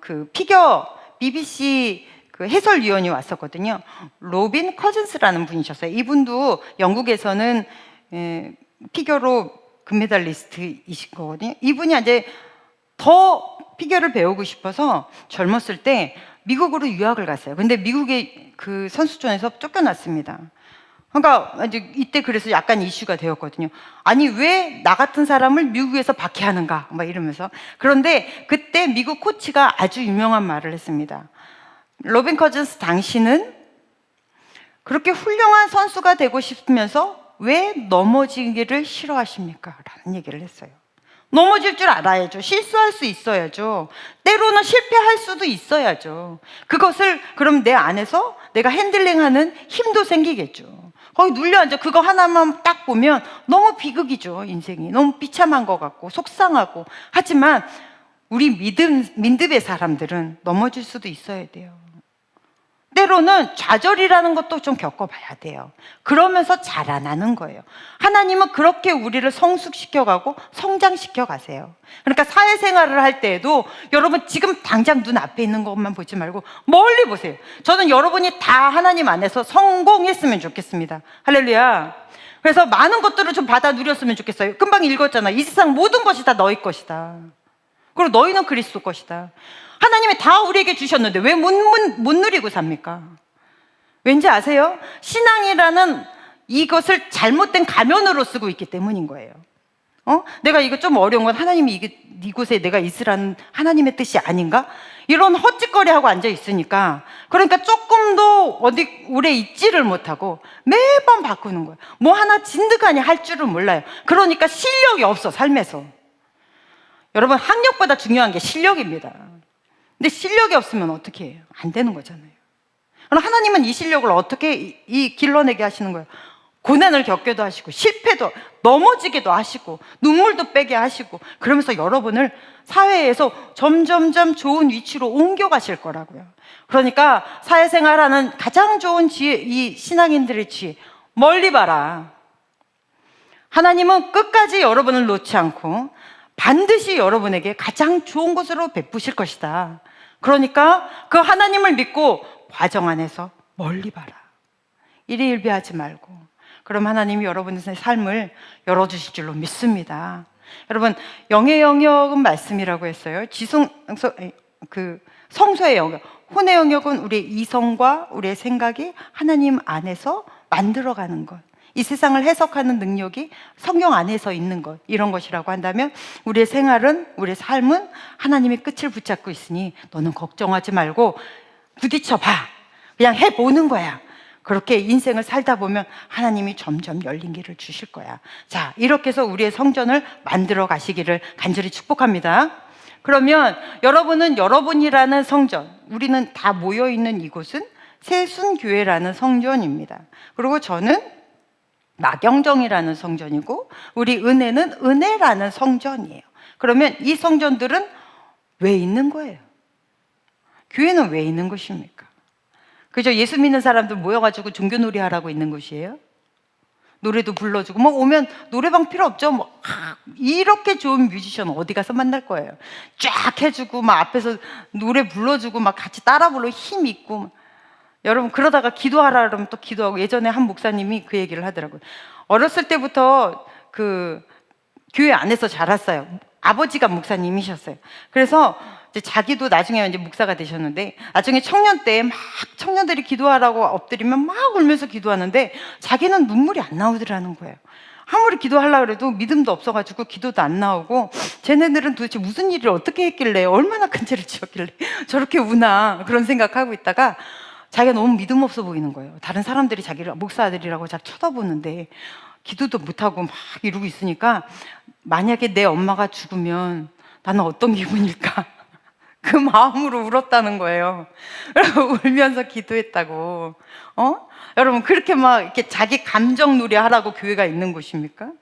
그 BBC 그 해설위원이 왔었거든요. 로빈 커즌스라는 분이셨어요. 이분도 영국에서는 피겨로 금메달리스트이신 거거든요. 이분이 이제 더 피겨를 배우고 싶어서 젊었을 때 미국으로 유학을 갔어요. 근데 미국의 그 선수촌에서 쫓겨났습니다. 그러니까 이제 이때 그래서 약간 이슈가 되었거든요. 아니 왜 나 같은 사람을 미국에서 박해하는가 막 이러면서. 그런데 그때 미국 코치가 아주 유명한 말을 했습니다. 로빈 커즌스, 당신은 그렇게 훌륭한 선수가 되고 싶으면서 왜 넘어지기를 싫어하십니까? 라는 얘기를 했어요. 넘어질 줄 알아야죠. 실수할 수 있어야죠. 때로는 실패할 수도 있어야죠. 그것을 그럼 내 안에서 내가 핸들링하는 힘도 생기겠죠. 거기 눌려앉아 그거 하나만 딱 보면 너무 비극이죠. 인생이 너무 비참한 것 같고 속상하고. 하지만 우리 민듭의 사람들은 넘어질 수도 있어야 돼요. 때로는 좌절이라는 것도 좀 겪어봐야 돼요. 그러면서 자라나는 거예요. 하나님은 그렇게 우리를 성숙시켜가고 성장시켜 가세요. 그러니까 사회생활을 할 때에도 여러분 지금 당장 눈앞에 있는 것만 보지 말고 멀리 보세요. 저는 여러분이 다 하나님 안에서 성공했으면 좋겠습니다. 할렐루야. 그래서 많은 것들을 좀 받아 누렸으면 좋겠어요. 금방 읽었잖아. 이 세상 모든 것이 다 너희 것이다. 그리고 너희는 그리스도 것이다. 하나님이 다 우리에게 주셨는데 왜 못 누리고 삽니까? 왠지 아세요? 신앙이라는 이것을 잘못된 가면으로 쓰고 있기 때문인 거예요. 내가 이거 좀 어려운 건 하나님이 이곳에 내가 있으라는 하나님의 뜻이 아닌가? 이런 헛짓거리하고 앉아 있으니까, 그러니까 조금도 어디 오래 있지를 못하고 매번 바꾸는 거예요. 뭐 하나 진득하니 할 줄을 몰라요. 그러니까 실력이 없어, 삶에서. 여러분, 학력보다 중요한 게 실력입니다. 근데 실력이 없으면 어떻게 해요? 안 되는 거잖아요. 그럼 하나님은 이 실력을 어떻게 길러내게 하시는 거예요? 고난을 겪게도 하시고 실패도 넘어지게도 하시고 눈물도 빼게 하시고, 그러면서 여러분을 사회에서 점점점 좋은 위치로 옮겨가실 거라고요. 그러니까 사회생활하는 가장 좋은 지혜, 이 신앙인들의 지혜, 멀리 봐라. 하나님은 끝까지 여러분을 놓지 않고 반드시 여러분에게 가장 좋은 것으로 베푸실 것이다. 그러니까 그 하나님을 믿고 과정 안에서 멀리 봐라. 일희일비하지 말고. 그럼 하나님이 여러분의 삶을 열어주실 줄로 믿습니다. 여러분, 영의 영역은 말씀이라고 했어요. 성소의 영역, 혼의 영역은 우리의 이성과 우리의 생각이 하나님 안에서 만들어가는 것, 이 세상을 해석하는 능력이 성경 안에서 있는 것, 이런 것이라고 한다면 우리의 생활은, 우리의 삶은 하나님이 끝을 붙잡고 있으니 너는 걱정하지 말고 부딪혀봐. 그냥 해보는 거야. 그렇게 인생을 살다 보면 하나님이 점점 열린 길을 주실 거야. 자, 이렇게 해서 우리의 성전을 만들어 가시기를 간절히 축복합니다. 그러면 여러분은 여러분이라는 성전, 우리는 다 모여있는 이곳은 새순교회라는 성전입니다. 그리고 저는 나경정이라는 성전이고, 우리 은혜는 은혜라는 성전이에요. 그러면 이 성전들은 왜 있는 거예요? 교회는 왜 있는 것입니까? 그죠? 예수 믿는 사람들 모여가지고 종교놀이 하라고 있는 곳이에요? 노래도 불러주고, 뭐 오면 노래방 필요 없죠? 뭐, 이렇게 좋은 뮤지션 어디 가서 만날 거예요? 쫙 해주고, 막 앞에서 노래 불러주고, 막 같이 따라 불러 힘 있고. 여러분, 그러다가 기도하라 그러면 또 기도하고. 예전에 한 목사님이 그 얘기를 하더라고요. 어렸을 때부터 그 교회 안에서 자랐어요. 아버지가 목사님이셨어요. 그래서 이제 자기도 나중에 이제 목사가 되셨는데, 나중에 청년 때 막 청년들이 기도하라고 엎드리면 막 울면서 기도하는데 자기는 눈물이 안 나오더라는 거예요. 아무리 기도하려고 해도 믿음도 없어가지고 기도도 안 나오고, 쟤네들은 도대체 무슨 일을 어떻게 했길래, 얼마나 큰 죄를 지었길래 저렇게 우나, 그런 생각하고 있다가 자기가 너무 믿음 없어 보이는 거예요. 다른 사람들이 자기를 목사들이라고 잘 쳐다보는데 기도도 못하고 막 이러고 있으니까, 만약에 내 엄마가 죽으면 나는 어떤 기분일까? 그 마음으로 울었다는 거예요. 울면서 기도했다고. 여러분, 그렇게 막 이렇게 자기 감정 놀이 하라고 교회가 있는 곳입니까?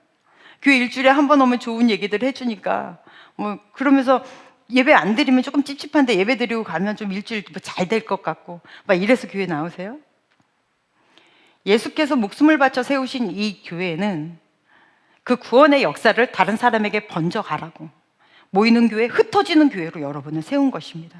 교회 일주일에 한 번 오면 좋은 얘기들 해주니까, 뭐 그러면서 예배 안 드리면 조금 찝찝한데 예배 드리고 가면 좀 일주일 잘 될 것 같고, 막 이래서 교회 나오세요? 예수께서 목숨을 바쳐 세우신 이 교회는 그 구원의 역사를 다른 사람에게 번져가라고, 모이는 교회, 흩어지는 교회로 여러분을 세운 것입니다.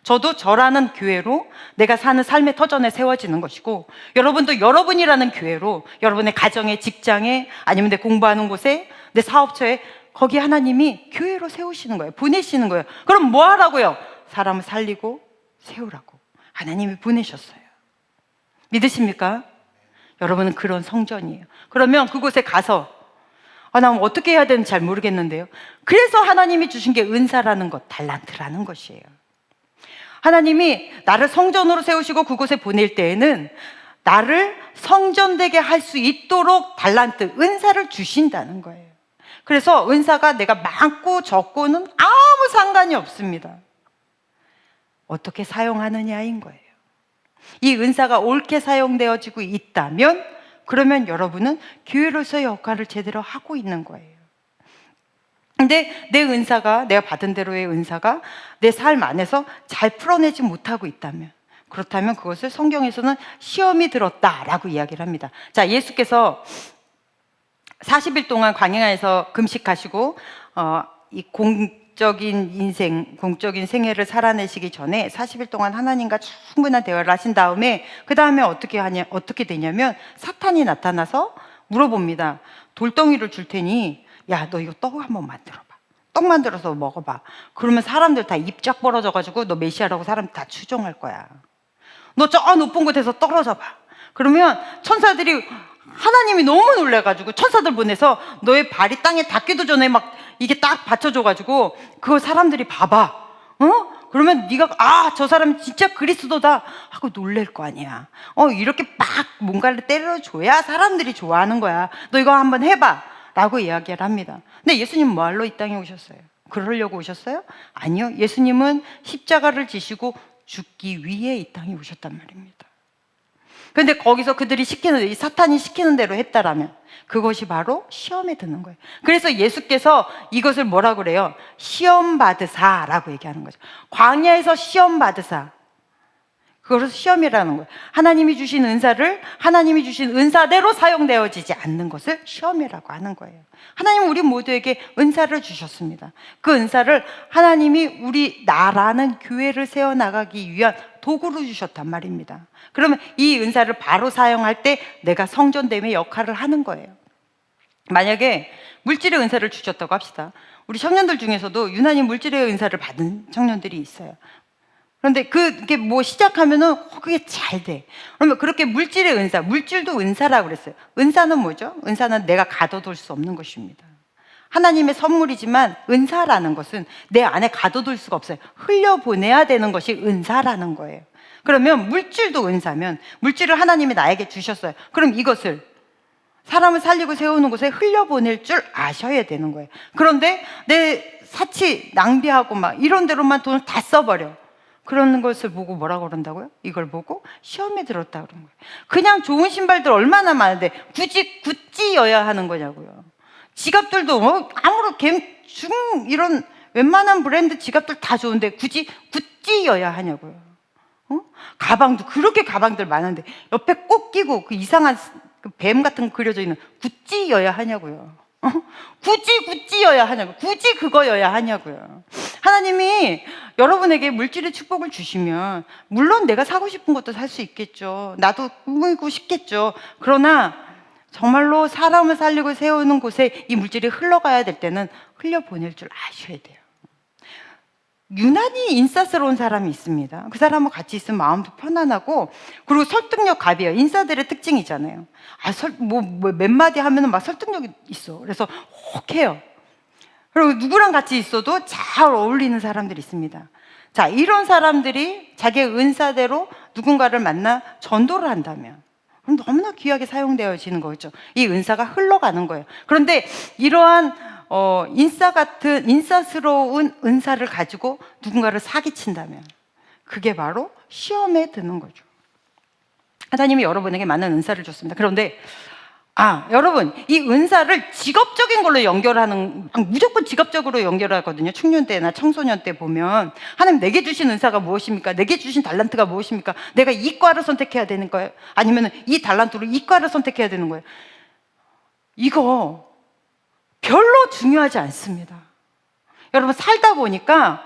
저도 저라는 교회로 내가 사는 삶의 터전에 세워지는 것이고, 여러분도 여러분이라는 교회로 여러분의 가정에, 직장에, 아니면 내 공부하는 곳에, 내 사업처에, 거기 하나님이 교회로 세우시는 거예요. 보내시는 거예요. 그럼 뭐 하라고요? 사람을 살리고 세우라고 하나님이 보내셨어요. 믿으십니까? 여러분은 그런 성전이에요. 그러면 그곳에 가서 나 어떻게 해야 되는지 잘 모르겠는데요. 그래서 하나님이 주신 게 은사라는 것, 달란트라는 것이에요. 하나님이 나를 성전으로 세우시고 그곳에 보낼 때에는 나를 성전되게 할 수 있도록 달란트, 은사를 주신다는 거예요. 그래서 은사가 내가 많고 적고는 아무 상관이 없습니다. 어떻게 사용하느냐인 거예요. 이 은사가 옳게 사용되어지고 있다면, 그러면 여러분은 교회로서의 역할을 제대로 하고 있는 거예요. 근데 내 은사가, 내가 받은 대로의 은사가 내 삶 안에서 잘 풀어내지 못하고 있다면, 그렇다면 그것을 성경에서는 시험이 들었다라고 이야기를 합니다. 자, 예수께서 40일 동안 광야에서 금식하시고 이 공적인 생애를 살아내시기 전에 40일 동안 하나님과 충분한 대화를 하신 다음에, 그 다음에 어떻게 되냐면 사탄이 나타나서 물어봅니다. 돌덩이를 줄 테니 야, 너 이거 떡 한번 만들어봐. 떡 만들어서 먹어봐. 그러면 사람들 다 입 쫙 벌어져가지고 너 메시아라고 사람 다 추종할 거야. 너 저 높은 곳에서 떨어져 봐. 그러면 천사들이, 하나님이 너무 놀래가지고 천사들 보내서 너의 발이 땅에 닿기도 전에 막 이게 딱 받쳐줘가지고 그거 사람들이 봐봐. 그러면 네가 저 사람이 진짜 그리스도다 하고 놀랄 거 아니야. 이렇게 막 뭔가를 때려줘야 사람들이 좋아하는 거야. 너 이거 한번 해봐 라고 이야기를 합니다. 근데 예수님은 뭐하러 이 땅에 오셨어요? 그러려고 오셨어요? 아니요. 예수님은 십자가를 지시고 죽기 위해 이 땅에 오셨단 말입니다. 그런데 거기서 그들이 이 사탄이 시키는 대로 했다라면 그것이 바로 시험에 드는 거예요. 그래서 예수께서 이것을 뭐라고 그래요? 시험 받으사라고 얘기하는 거죠. 광야에서 시험 받으사. 그것을 시험이라는 거예요. 하나님이 주신 은사를 하나님이 주신 은사대로 사용되어지지 않는 것을 시험이라고 하는 거예요. 하나님은 우리 모두에게 은사를 주셨습니다. 그 은사를 하나님이 우리 나라는 교회를 세워나가기 위한 도구로 주셨단 말입니다. 그러면 이 은사를 바로 사용할 때 내가 성전됨의 역할을 하는 거예요. 만약에 물질의 은사를 주셨다고 합시다. 우리 청년들 중에서도 유난히 물질의 은사를 받은 청년들이 있어요. 그런데 그게 뭐 시작하면은 그게 잘 돼. 그러면 그렇게 물질의 은사, 물질도 은사라고 그랬어요. 은사는 뭐죠? 은사는 내가 가둬둘 수 없는 것입니다. 하나님의 선물이지만 은사라는 것은 내 안에 가둬둘 수가 없어요. 흘려보내야 되는 것이 은사라는 거예요. 그러면 물질도 은사면 물질을 하나님이 나에게 주셨어요. 그럼 이것을 사람을 살리고 세우는 곳에 흘려보낼 줄 아셔야 되는 거예요. 그런데 내 사치 낭비하고 막 이런 데로만 돈을 다 써버려. 그런 것을 보고 뭐라고 그런다고요? 이걸 보고 시험에 들었다 그런 거예요. 그냥 좋은 신발들 얼마나 많은데 굳이 구찌여야 하는 거냐고요. 지갑들도 이런 웬만한 브랜드 지갑들 다 좋은데 굳이 구찌여야 하냐고요. 가방도 그렇게 가방들 많은데 옆에 꼭 끼고 그 이상한 뱀 같은 거 그려져 있는 구찌여야 하냐고요. 굳이 구찌여야 하냐고. 굳이 그거여야 하냐고요. 하나님이 여러분에게 물질의 축복을 주시면 물론 내가 사고 싶은 것도 살 수 있겠죠. 나도 꾸미고 싶겠죠. 그러나 정말로 사람을 살리고 세우는 곳에 이 물질이 흘러가야 될 때는 흘려보낼 줄 아셔야 돼요. 유난히 인싸스러운 사람이 있습니다. 그 사람하고 같이 있으면 마음도 편안하고, 그리고 설득력 갑이에요. 인싸들의 특징이잖아요. 몇 마디 하면은 막 설득력이 있어. 그래서 혹해요. 그리고 누구랑 같이 있어도 잘 어울리는 사람들이 있습니다. 자, 이런 사람들이 자기의 은사대로 누군가를 만나 전도를 한다면 그럼 너무나 귀하게 사용되어지는 거죠. 이 은사가 흘러가는 거예요. 그런데 이러한 인싸스러운 은사를 가지고 누군가를 사기친다면 그게 바로 시험에 드는 거죠. 하나님이 여러분에게 많은 은사를 줬습니다. 그런데 여러분, 이 은사를 직업적인 걸로 무조건 직업적으로 연결하거든요. 청년 때나 청소년 때 보면 하나님 내게 주신 은사가 무엇입니까? 내게 주신 달란트가 무엇입니까? 내가 이과를 선택해야 되는 거예요? 아니면 이 달란트로 이과를 선택해야 되는 거예요? 이거 별로 중요하지 않습니다. 여러분, 살다 보니까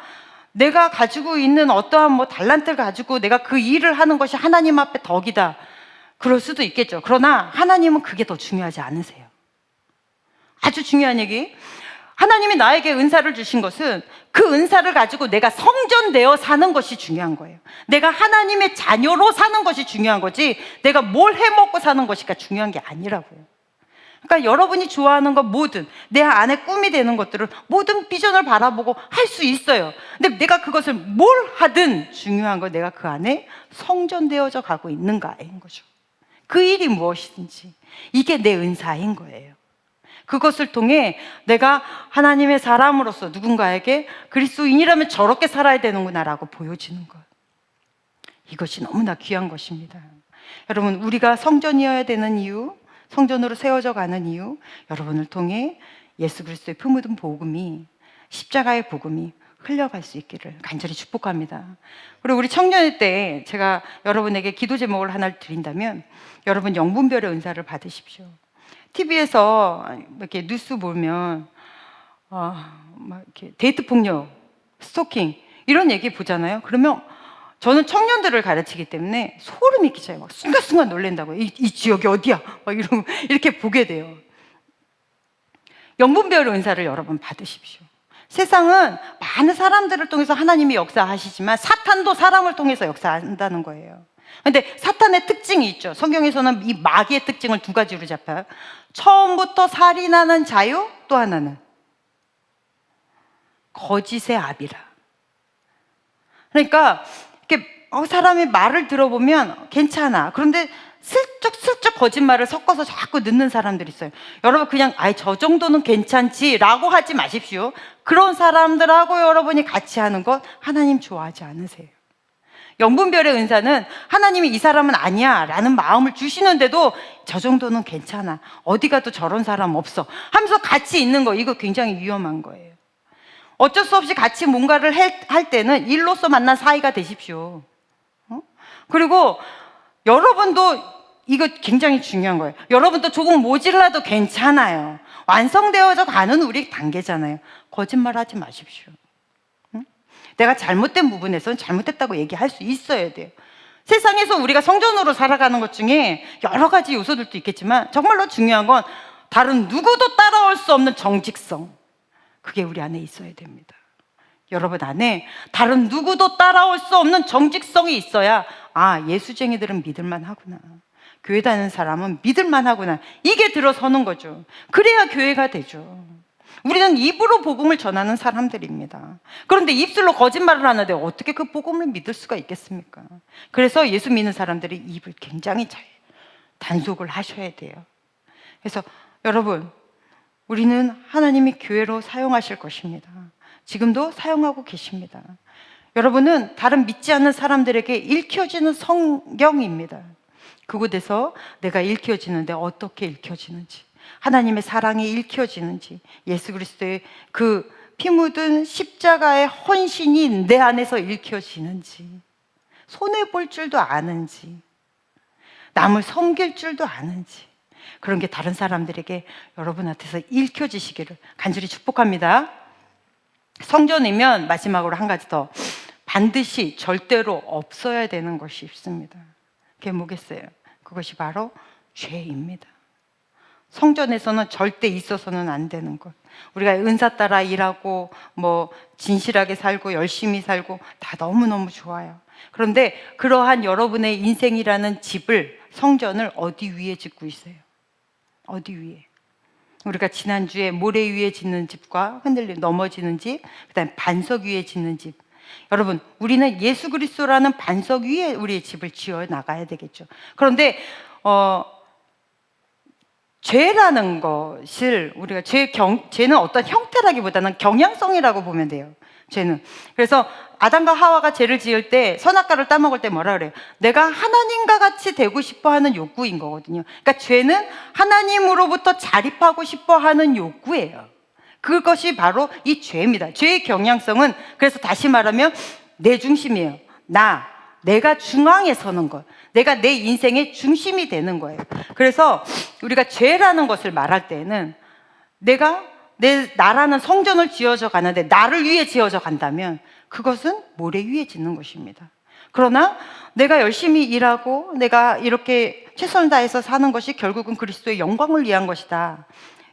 내가 가지고 있는 어떠한 뭐 달란트를 가지고 내가 그 일을 하는 것이 하나님 앞에 덕이다. 그럴 수도 있겠죠. 그러나 하나님은 그게 더 중요하지 않으세요. 아주 중요한 얘기. 하나님이 나에게 은사를 주신 것은 그 은사를 가지고 내가 성전되어 사는 것이 중요한 거예요. 내가 하나님의 자녀로 사는 것이 중요한 거지 내가 뭘 해먹고 사는 것이가 중요한 게 아니라고요. 그러니까 여러분이 좋아하는 것 뭐든 내 안에 꿈이 되는 것들을 모든 비전을 바라보고 할 수 있어요. 근데 내가 그것을 뭘 하든 중요한 건 내가 그 안에 성전되어져 가고 있는가인 거죠. 그 일이 무엇이든지 이게 내 은사인 거예요. 그것을 통해 내가 하나님의 사람으로서 누군가에게 그리스도인이라면 저렇게 살아야 되는구나라고 보여지는 것. 이것이 너무나 귀한 것입니다. 여러분, 우리가 성전이어야 되는 이유, 성전으로 세워져 가는 이유, 여러분을 통해 예수 그리스도의 피 묻은 복음이, 십자가의 복음이 흘려갈 수 있기를 간절히 축복합니다. 그리고 우리 청년회 때 제가 여러분에게 기도 제목을 하나를 드린다면 여러분 영분별의 은사를 받으십시오. TV에서 이렇게 뉴스 보면 막 이렇게 데이트 폭력, 스토킹 이런 얘기 보잖아요. 그러면 저는 청년들을 가르치기 때문에 소름이 끼쳐요. 막 순간순간 놀란다고요. 이 지역이 어디야? 막 이렇게 보게 돼요. 영분별 은사를 여러분 받으십시오. 세상은 많은 사람들을 통해서 하나님이 역사하시지만 사탄도 사람을 통해서 역사한다는 거예요. 근데 사탄의 특징이 있죠. 성경에서는 이 마귀의 특징을 두 가지로 잡아요. 처음부터 살인하는 자유, 또 하나는 거짓의 압이라. 그러니까 이렇게 사람이 말을 들어보면 괜찮아. 그런데 슬쩍 거짓말을 섞어서 자꾸 넣는 사람들이 있어요. 여러분 그냥 저 정도는 괜찮지라고 하지 마십시오. 그런 사람들하고 여러분이 같이 하는 것 하나님 좋아하지 않으세요. 영분별의 은사는 하나님이 이 사람은 아니야 라는 마음을 주시는데도 저 정도는 괜찮아, 어디 가도 저런 사람 없어 하면서 같이 있는 거, 이거 굉장히 위험한 거예요. 어쩔 수 없이 같이 뭔가를 할 때는 일로서 만난 사이가 되십시오. 그리고 여러분도 이거 굉장히 중요한 거예요. 여러분도 조금 모질라도 괜찮아요. 완성되어져 가는 우리 단계잖아요. 거짓말 하지 마십시오. 내가 잘못된 부분에서는 잘못됐다고 얘기할 수 있어야 돼요. 세상에서 우리가 성전으로 살아가는 것 중에 여러 가지 요소들도 있겠지만 정말로 중요한 건 다른 누구도 따라올 수 없는 정직성, 그게 우리 안에 있어야 됩니다. 여러분 안에 다른 누구도 따라올 수 없는 정직성이 있어야 예수쟁이들은 믿을만 하구나, 교회 다니는 사람은 믿을만 하구나, 이게 들어서는 거죠. 그래야 교회가 되죠. 우리는 입으로 복음을 전하는 사람들입니다. 그런데 입술로 거짓말을 하는데 어떻게 그 복음을 믿을 수가 있겠습니까? 그래서 예수 믿는 사람들이 입을 굉장히 잘 단속을 하셔야 돼요. 그래서 여러분, 우리는 하나님이 교회로 사용하실 것입니다. 지금도 사용하고 계십니다. 여러분은 다른 믿지 않는 사람들에게 읽혀지는 성경입니다. 그곳에서 내가 읽혀지는데 어떻게 읽혀지는지, 하나님의 사랑이 읽혀지는지, 예수 그리스도의 그 피 묻은 십자가의 헌신이 내 안에서 읽혀지는지, 손해볼 줄도 아는지, 남을 섬길 줄도 아는지, 그런 게 다른 사람들에게 여러분한테서 읽혀지시기를 간절히 축복합니다. 성전이면 마지막으로 한 가지 더, 반드시 절대로 없어야 되는 것이 있습니다. 그게 뭐겠어요? 그것이 바로 죄입니다. 성전에서는 절대 있어서는 안 되는 것. 우리가 은사 따라 일하고 진실하게 살고 열심히 살고 다 너무너무 좋아요. 그런데 그러한 여러분의 인생이라는 집을, 성전을 어디 위에 짓고 있어요? 어디 위에? 우리가 지난주에 모래 위에 짓는 집과 넘어지는 집, 그다음에 반석 위에 짓는 집. 여러분, 우리는 예수 그리스도라는 반석 위에 우리의 집을 지어 나가야 되겠죠. 그런데 죄라는 것을 우리가 죄는 어떤 형태라기보다는 경향성이라고 보면 돼요. 죄는. 그래서 아담과 하와가 죄를 지을 때, 선악과를 따먹을 때 뭐라 그래요? 내가 하나님과 같이 되고 싶어 하는 욕구인 거거든요. 그러니까 죄는 하나님으로부터 자립하고 싶어 하는 욕구예요. 그것이 바로 이 죄입니다. 죄의 경향성은, 그래서 다시 말하면 내 중심이에요. 내가 중앙에 서는 것, 내가 내 인생의 중심이 되는 거예요. 그래서 우리가 죄라는 것을 말할 때는 내가 나라는 성전을 지어져 가는데 나를 위해 지어져 간다면 그것은 모래 위에 짓는 것입니다. 그러나 내가 열심히 일하고 내가 이렇게 최선을 다해서 사는 것이 결국은 그리스도의 영광을 위한 것이다.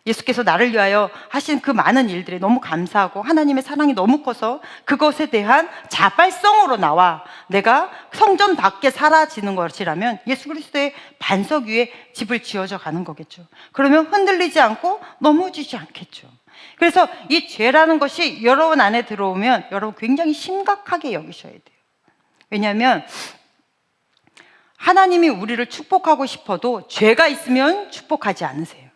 예수께서 나를 위하여 하신 그 많은 일들에 너무 감사하고 하나님의 사랑이 너무 커서 그것에 대한 자발성으로 나와 내가 성전 밖에 사라지는 것이라면 예수 그리스도의 반석 위에 집을 지어져 가는 거겠죠. 그러면 흔들리지 않고 넘어지지 않겠죠. 그래서 이 죄라는 것이 여러분 안에 들어오면 여러분 굉장히 심각하게 여기셔야 돼요. 왜냐하면 하나님이 우리를 축복하고 싶어도 죄가 있으면 축복하지 않으세요.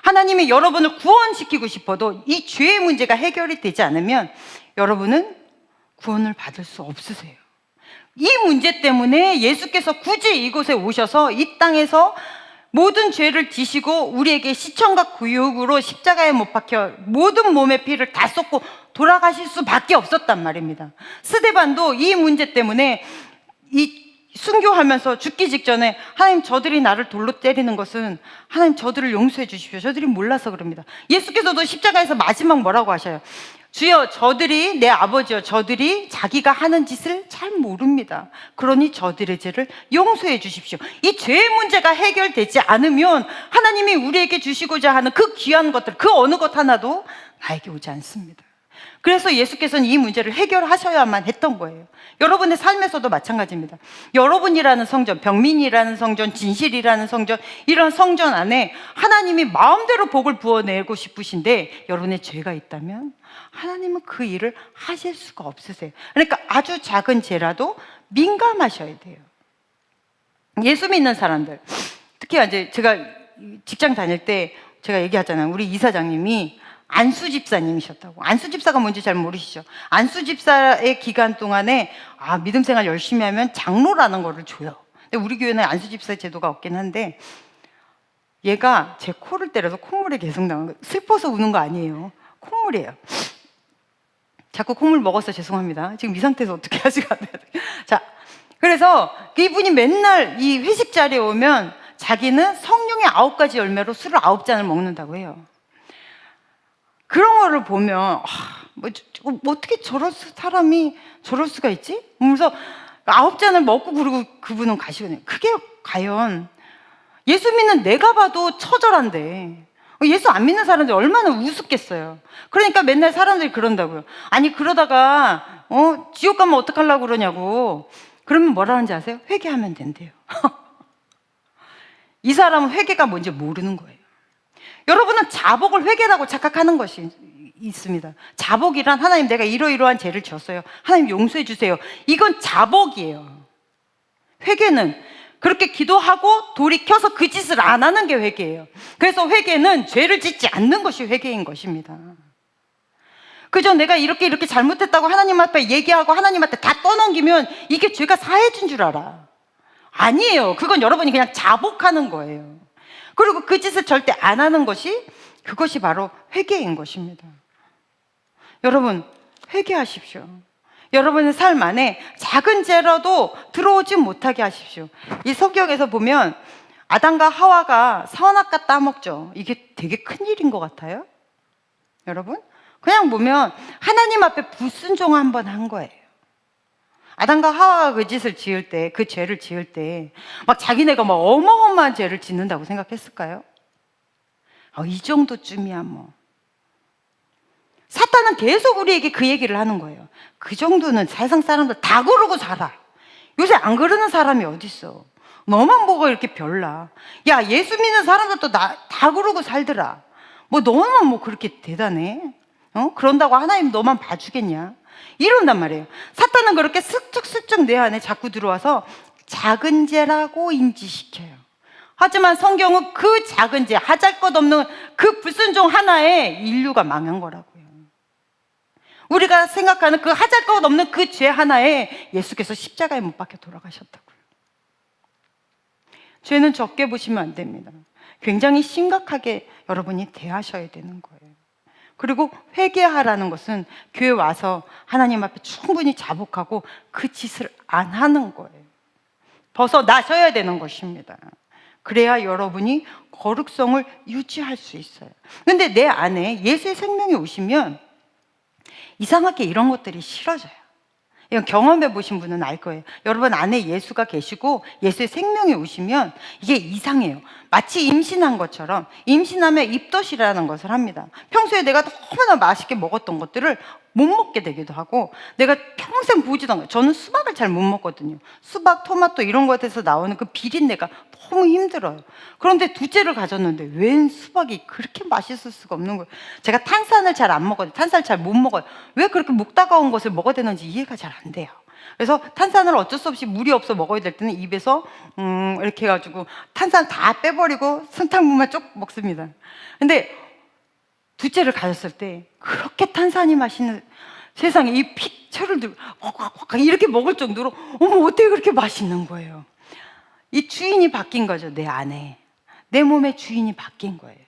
하나님이 여러분을 구원시키고 싶어도 이 죄의 문제가 해결이 되지 않으면 여러분은 구원을 받을 수 없으세요. 이 문제 때문에 예수께서 굳이 이곳에 오셔서 이 땅에서 모든 죄를 지시고 우리에게 시천과 구육으로 십자가에 못 박혀 모든 몸의 피를 다 쏟고 돌아가실 수밖에 없었단 말입니다. 스데반도 이 문제 때문에 순교하면서 죽기 직전에 하나님, 저들이 나를 돌로 때리는 것은 하나님 저들을 용서해 주십시오. 저들이 몰라서 그럽니다. 예수께서도 십자가에서 마지막 뭐라고 하셔요? 주여, 저들이, 내 아버지여, 저들이 자기가 하는 짓을 잘 모릅니다. 그러니 저들의 죄를 용서해 주십시오. 이 죄의 문제가 해결되지 않으면 하나님이 우리에게 주시고자 하는 그 귀한 것들, 그 어느 것 하나도 나에게 오지 않습니다. 그래서 예수께서는 이 문제를 해결하셔야만 했던 거예요. 여러분의 삶에서도 마찬가지입니다. 여러분이라는 성전, 병민이라는 성전, 진실이라는 성전, 이런 성전 안에 하나님이 마음대로 복을 부어내고 싶으신데 여러분의 죄가 있다면 하나님은 그 일을 하실 수가 없으세요. 그러니까 아주 작은 죄라도 민감하셔야 돼요. 예수 믿는 사람들, 특히 이제 제가 직장 다닐 때 제가 얘기하잖아요. 우리 이사장님이 안수 집사님이셨다고. 안수 집사가 뭔지 잘 모르시죠? 안수 집사의 기간 동안에 믿음 생활 열심히 하면 장로라는 거를 줘요. 근데 우리 교회는 안수 집사 제도가 없긴 한데 얘가 제 코를 때려서 콧물이 계속 나오는 거예요. 슬퍼서 우는 거 아니에요. 콧물이에요. 자꾸 콧물 먹어서 죄송합니다. 지금 이 상태에서 어떻게 하시고 안 돼요. 자, 그래서 이분이 맨날 이 회식 자리에 오면 자기는 성령의 9가지 열매로 술을 9잔을 먹는다고 해요. 그런 거를 보면 어떻게 사람이 저럴 수가 있지? 그래서 9잔을 먹고 그러고 그분은 가시거든요. 그게 과연 예수 믿는 내가 봐도 처절한데 예수 안 믿는 사람들이 얼마나 우습겠어요. 그러니까 맨날 사람들이 그런다고요. 아니 그러다가 지옥 가면 어떡하려고 그러냐고. 그러면 뭐라는지 아세요? 회개하면 된대요. 이 사람은 회개가 뭔지 모르는 거예요. 여러분은 자복을 회개라고 착각하는 것이 있습니다. 자복이란 하나님, 내가 이러이러한 죄를 졌어요. 하나님 용서해 주세요. 이건 자복이에요. 회개는 그렇게 기도하고 돌이켜서 그 짓을 안 하는 게 회개예요. 그래서 회개는 죄를 짓지 않는 것이 회개인 것입니다. 그저 내가 이렇게 잘못했다고 하나님 앞에 얘기하고 하나님한테 다 떠넘기면 이게 죄가 사해진 줄 알아. 아니에요. 그건 여러분이 그냥 자복하는 거예요. 그리고 그 짓을 절대 안 하는 것이, 그것이 바로 회개인 것입니다. 여러분, 회개하십시오. 여러분의 삶 안에 작은 죄라도 들어오지 못하게 하십시오. 이 성경에서 보면 아담과 하와가 선악과 따먹죠. 이게 되게 큰일인 것 같아요. 여러분, 그냥 보면 하나님 앞에 불순종 한번 한 거예요. 아담과 하와가 그 짓을 지을 때, 그 죄를 지을 때 막 자기네가 막 어마어마한 죄를 짓는다고 생각했을까요? 이 정도쯤이야 뭐. 사탄은 계속 우리에게 그 얘기를 하는 거예요. 그 정도는 세상 사람들 다 그러고 살아. 요새 안 그러는 사람이 어딨어. 너만 뭐가 이렇게 별나. 야, 예수 믿는 사람들도 다 그러고 살더라. 뭐 너만 뭐 그렇게 대단해? 그런다고 하나님 너만 봐주겠냐? 이런단 말이에요. 사탄은 그렇게 슬쩍슬쩍 내 안에 자꾸 들어와서 작은 죄라고 인지시켜요. 하지만 성경은 그 작은 죄, 하잘것없는 그 불순종 하나에 인류가 망한 거라고요. 우리가 생각하는 그 하잘것없는 그 죄 하나에 예수께서 십자가에 못 박혀 돌아가셨다고요. 죄는 적게 보시면 안 됩니다. 굉장히 심각하게 여러분이 대하셔야 되는 거예요. 그리고 회개하라는 것은 교회 와서 하나님 앞에 충분히 자복하고 그 짓을 안 하는 거예요. 벗어나셔야 되는 것입니다. 그래야 여러분이 거룩성을 유지할 수 있어요. 근데 내 안에 예수의 생명이 오시면 이상하게 이런 것들이 싫어져요. 이건 경험해 보신 분은 알 거예요. 여러분 안에 예수가 계시고 예수의 생명이 오시면 이게 이상해요. 마치 임신한 것처럼, 임신하면 입덧이라는 것을 합니다. 평소에 내가 너무나 맛있게 먹었던 것들을 못 먹게 되기도 하고, 내가 평생 보지도 않아요. 저는 수박을 잘 못 먹거든요. 수박, 토마토 이런 것에서 나오는 그 비린내가 너무 힘들어요. 그런데 둘째를 가졌는데 웬 수박이 그렇게 맛있을 수가 없는 거예요. 제가 탄산을 잘 안 먹어요. 탄산을 잘 못 먹어요. 왜 그렇게 목 따가운 것을 먹어야 되는지 이해가 잘 안 돼요. 그래서 탄산을 어쩔 수 없이 물이 없어 먹어야 될 때는 입에서 이렇게 해가지고 탄산 다 빼버리고 설탕물만 쭉 먹습니다. 근데 둘째를 가졌을 때 그렇게 탄산이 맛있는, 세상에 이 픽처를 들고 이렇게 먹을 정도로 어머 어떻게 그렇게 맛있는 거예요. 이 주인이 바뀐 거죠. 내 안에, 내 몸의 주인이 바뀐 거예요.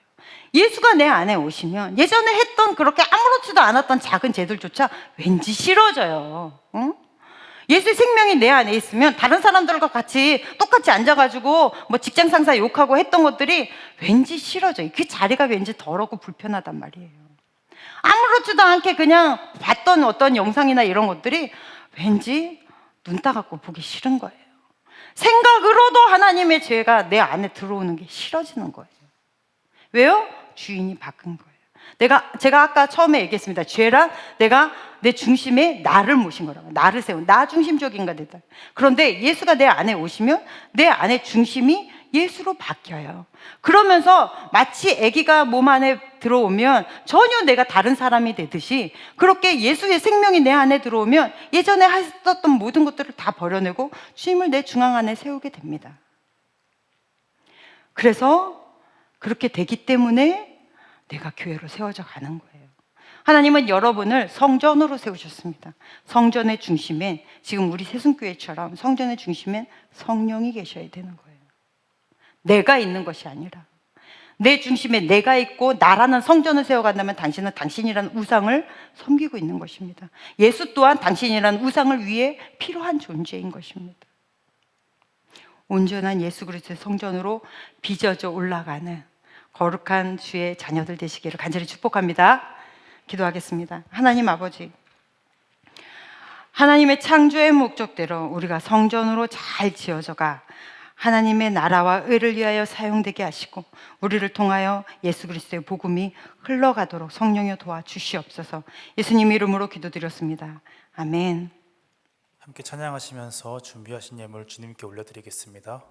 예수가 내 안에 오시면 예전에 했던 그렇게 아무렇지도 않았던 작은 죄들조차 왠지 싫어져요. 응? 예수의 생명이 내 안에 있으면 다른 사람들과 같이 똑같이 앉아가지고 뭐 직장 상사 욕하고 했던 것들이 왠지 싫어져요. 그 자리가 왠지 더럽고 불편하단 말이에요. 아무렇지도 않게 그냥 봤던 어떤 영상이나 이런 것들이 왠지 눈 따갑고 보기 싫은 거예요. 생각으로도 하나님의 죄가 내 안에 들어오는 게 싫어지는 거예요. 왜요? 주인이 바꾼 거예요. 제가 아까 처음에 얘기했습니다. 죄란 내가 내 중심에 나를 모신 거라고. 나를 세운, 나 중심적인가 됐다. 그런데 예수가 내 안에 오시면 내 안에 중심이 예수로 바뀌어요. 그러면서 마치 아기가 몸 안에 들어오면 전혀 내가 다른 사람이 되듯이, 그렇게 예수의 생명이 내 안에 들어오면 예전에 했었던 모든 것들을 다 버려내고 주님을 내 중앙 안에 세우게 됩니다. 그래서 그렇게 되기 때문에 내가 교회로 세워져 가는 거예요. 하나님은 여러분을 성전으로 세우셨습니다. 성전의 중심엔, 지금 우리 세순교회처럼 성전의 중심엔 성령이 계셔야 되는 거예요. 내가 있는 것이 아니라 내 중심에 내가 있고 나라는 성전을 세워간다면 당신은 당신이라는 우상을 섬기고 있는 것입니다. 예수 또한 당신이라는 우상을 위해 필요한 존재인 것입니다. 온전한 예수 그리스도의 성전으로 빚어져 올라가는 거룩한 주의 자녀들 되시기를 간절히 축복합니다. 기도하겠습니다. 하나님 아버지, 하나님의 창조의 목적대로 우리가 성전으로 잘 지어져가 하나님의 나라와 의를 위하여 사용되게 하시고, 우리를 통하여 예수 그리스도의 복음이 흘러가도록 성령여 도와주시옵소서. 예수님 이름으로 기도드렸습니다. 아멘. 함께 찬양하시면서 준비하신 예물 주님께 올려드리겠습니다.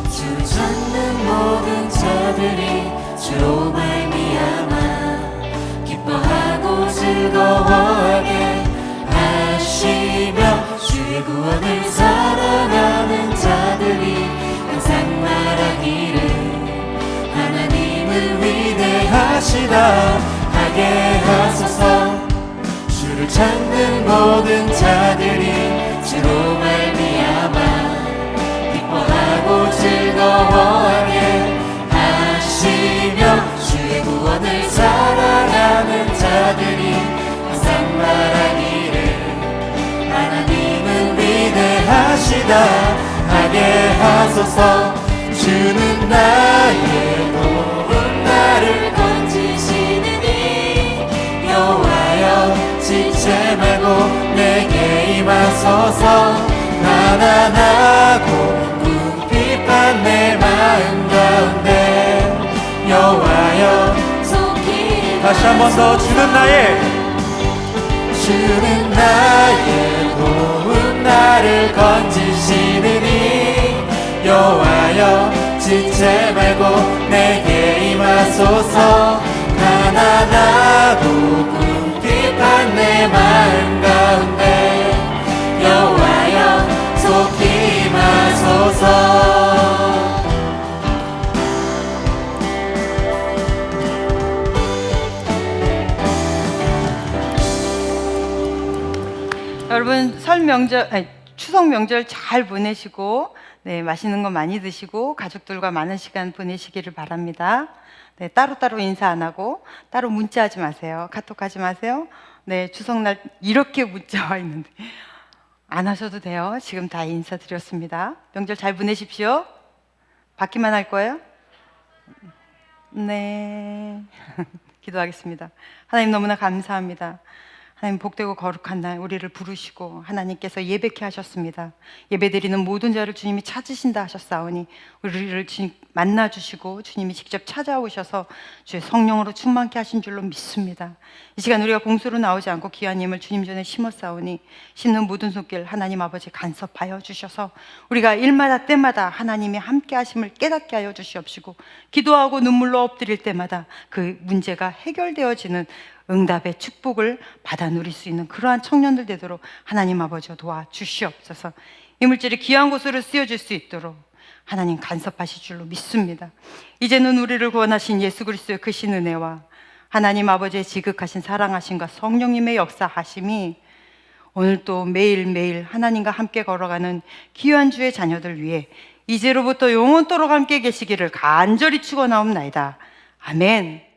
주를 찾는 모든 자들이 주로 말미암아 기뻐하고 즐거워하게 하시며, 주의 구원을 사랑하는 자들이 항상 말하기를 하나님을 위대하시다 하게 하소서. 주를 찾는 모든 자들이 주로 말미암아 기뻐하고 즐거워하게 하시며, 주의 구원을 사랑하는 자들이 항상 말하기를 하나님은 위대하시다 하게 하소서. 주는 나의 도움, 나를 건지시느니 여호와여 지체 말고 내게 임하소서. 가난하고 궁핍한 내 마음 가운데 여호와여 속히 다시 한 번 더. 주는 나의 도움, 나를 건지시느니 여호와여 지체 말고 내게 임하소서. 가난하고 궁핍한 내 마음 가운데 여호와여 속히 임하소서. 여러분 추석 명절 잘 보내시고 네, 맛있는 거 많이 드시고 가족들과 많은 시간 보내시기를 바랍니다. 네, 따로따로 인사 안 하고 따로 문자하지 마세요. 카톡하지 마세요. 네, 추석날 이렇게 문자 와 있는데 안 하셔도 돼요. 지금 다 인사드렸습니다. 명절 잘 보내십시오. 받기만 할 거예요? 네. 기도하겠습니다. 하나님 너무나 감사합니다. 하나님 복되고 거룩한 날 우리를 부르시고 하나님께서 예배케 하셨습니다. 예배드리는 모든 자를 주님이 찾으신다 하셨사오니 우리를 주님 만나주시고 주님이 직접 찾아오셔서 주의 성령으로 충만케 하신 줄로 믿습니다. 이 시간 우리가 공수로 나오지 않고 귀한 힘을 주님 전에 심었사오니 심는 모든 손길 하나님 아버지 간섭하여 주셔서 우리가 일마다 때마다 하나님의 함께 하심을 깨닫게 하여 주시옵시고 기도하고 눈물로 엎드릴 때마다 그 문제가 해결되어지는 응답의 축복을 받아 누릴 수 있는 그러한 청년들 되도록 하나님 아버지와 도와주시옵소서. 이 물질이 귀한 곳으로 쓰여질 수 있도록 하나님 간섭하실 줄로 믿습니다. 이제는 우리를 구원하신 예수 그리스도의 크신 은혜와 하나님 아버지의 지극하신 사랑하심과 성령님의 역사하심이 오늘 또 매일매일 하나님과 함께 걸어가는 귀한 주의 자녀들 위해 이제로부터 영원토록 함께 계시기를 간절히 축원하옵나이다. 아멘.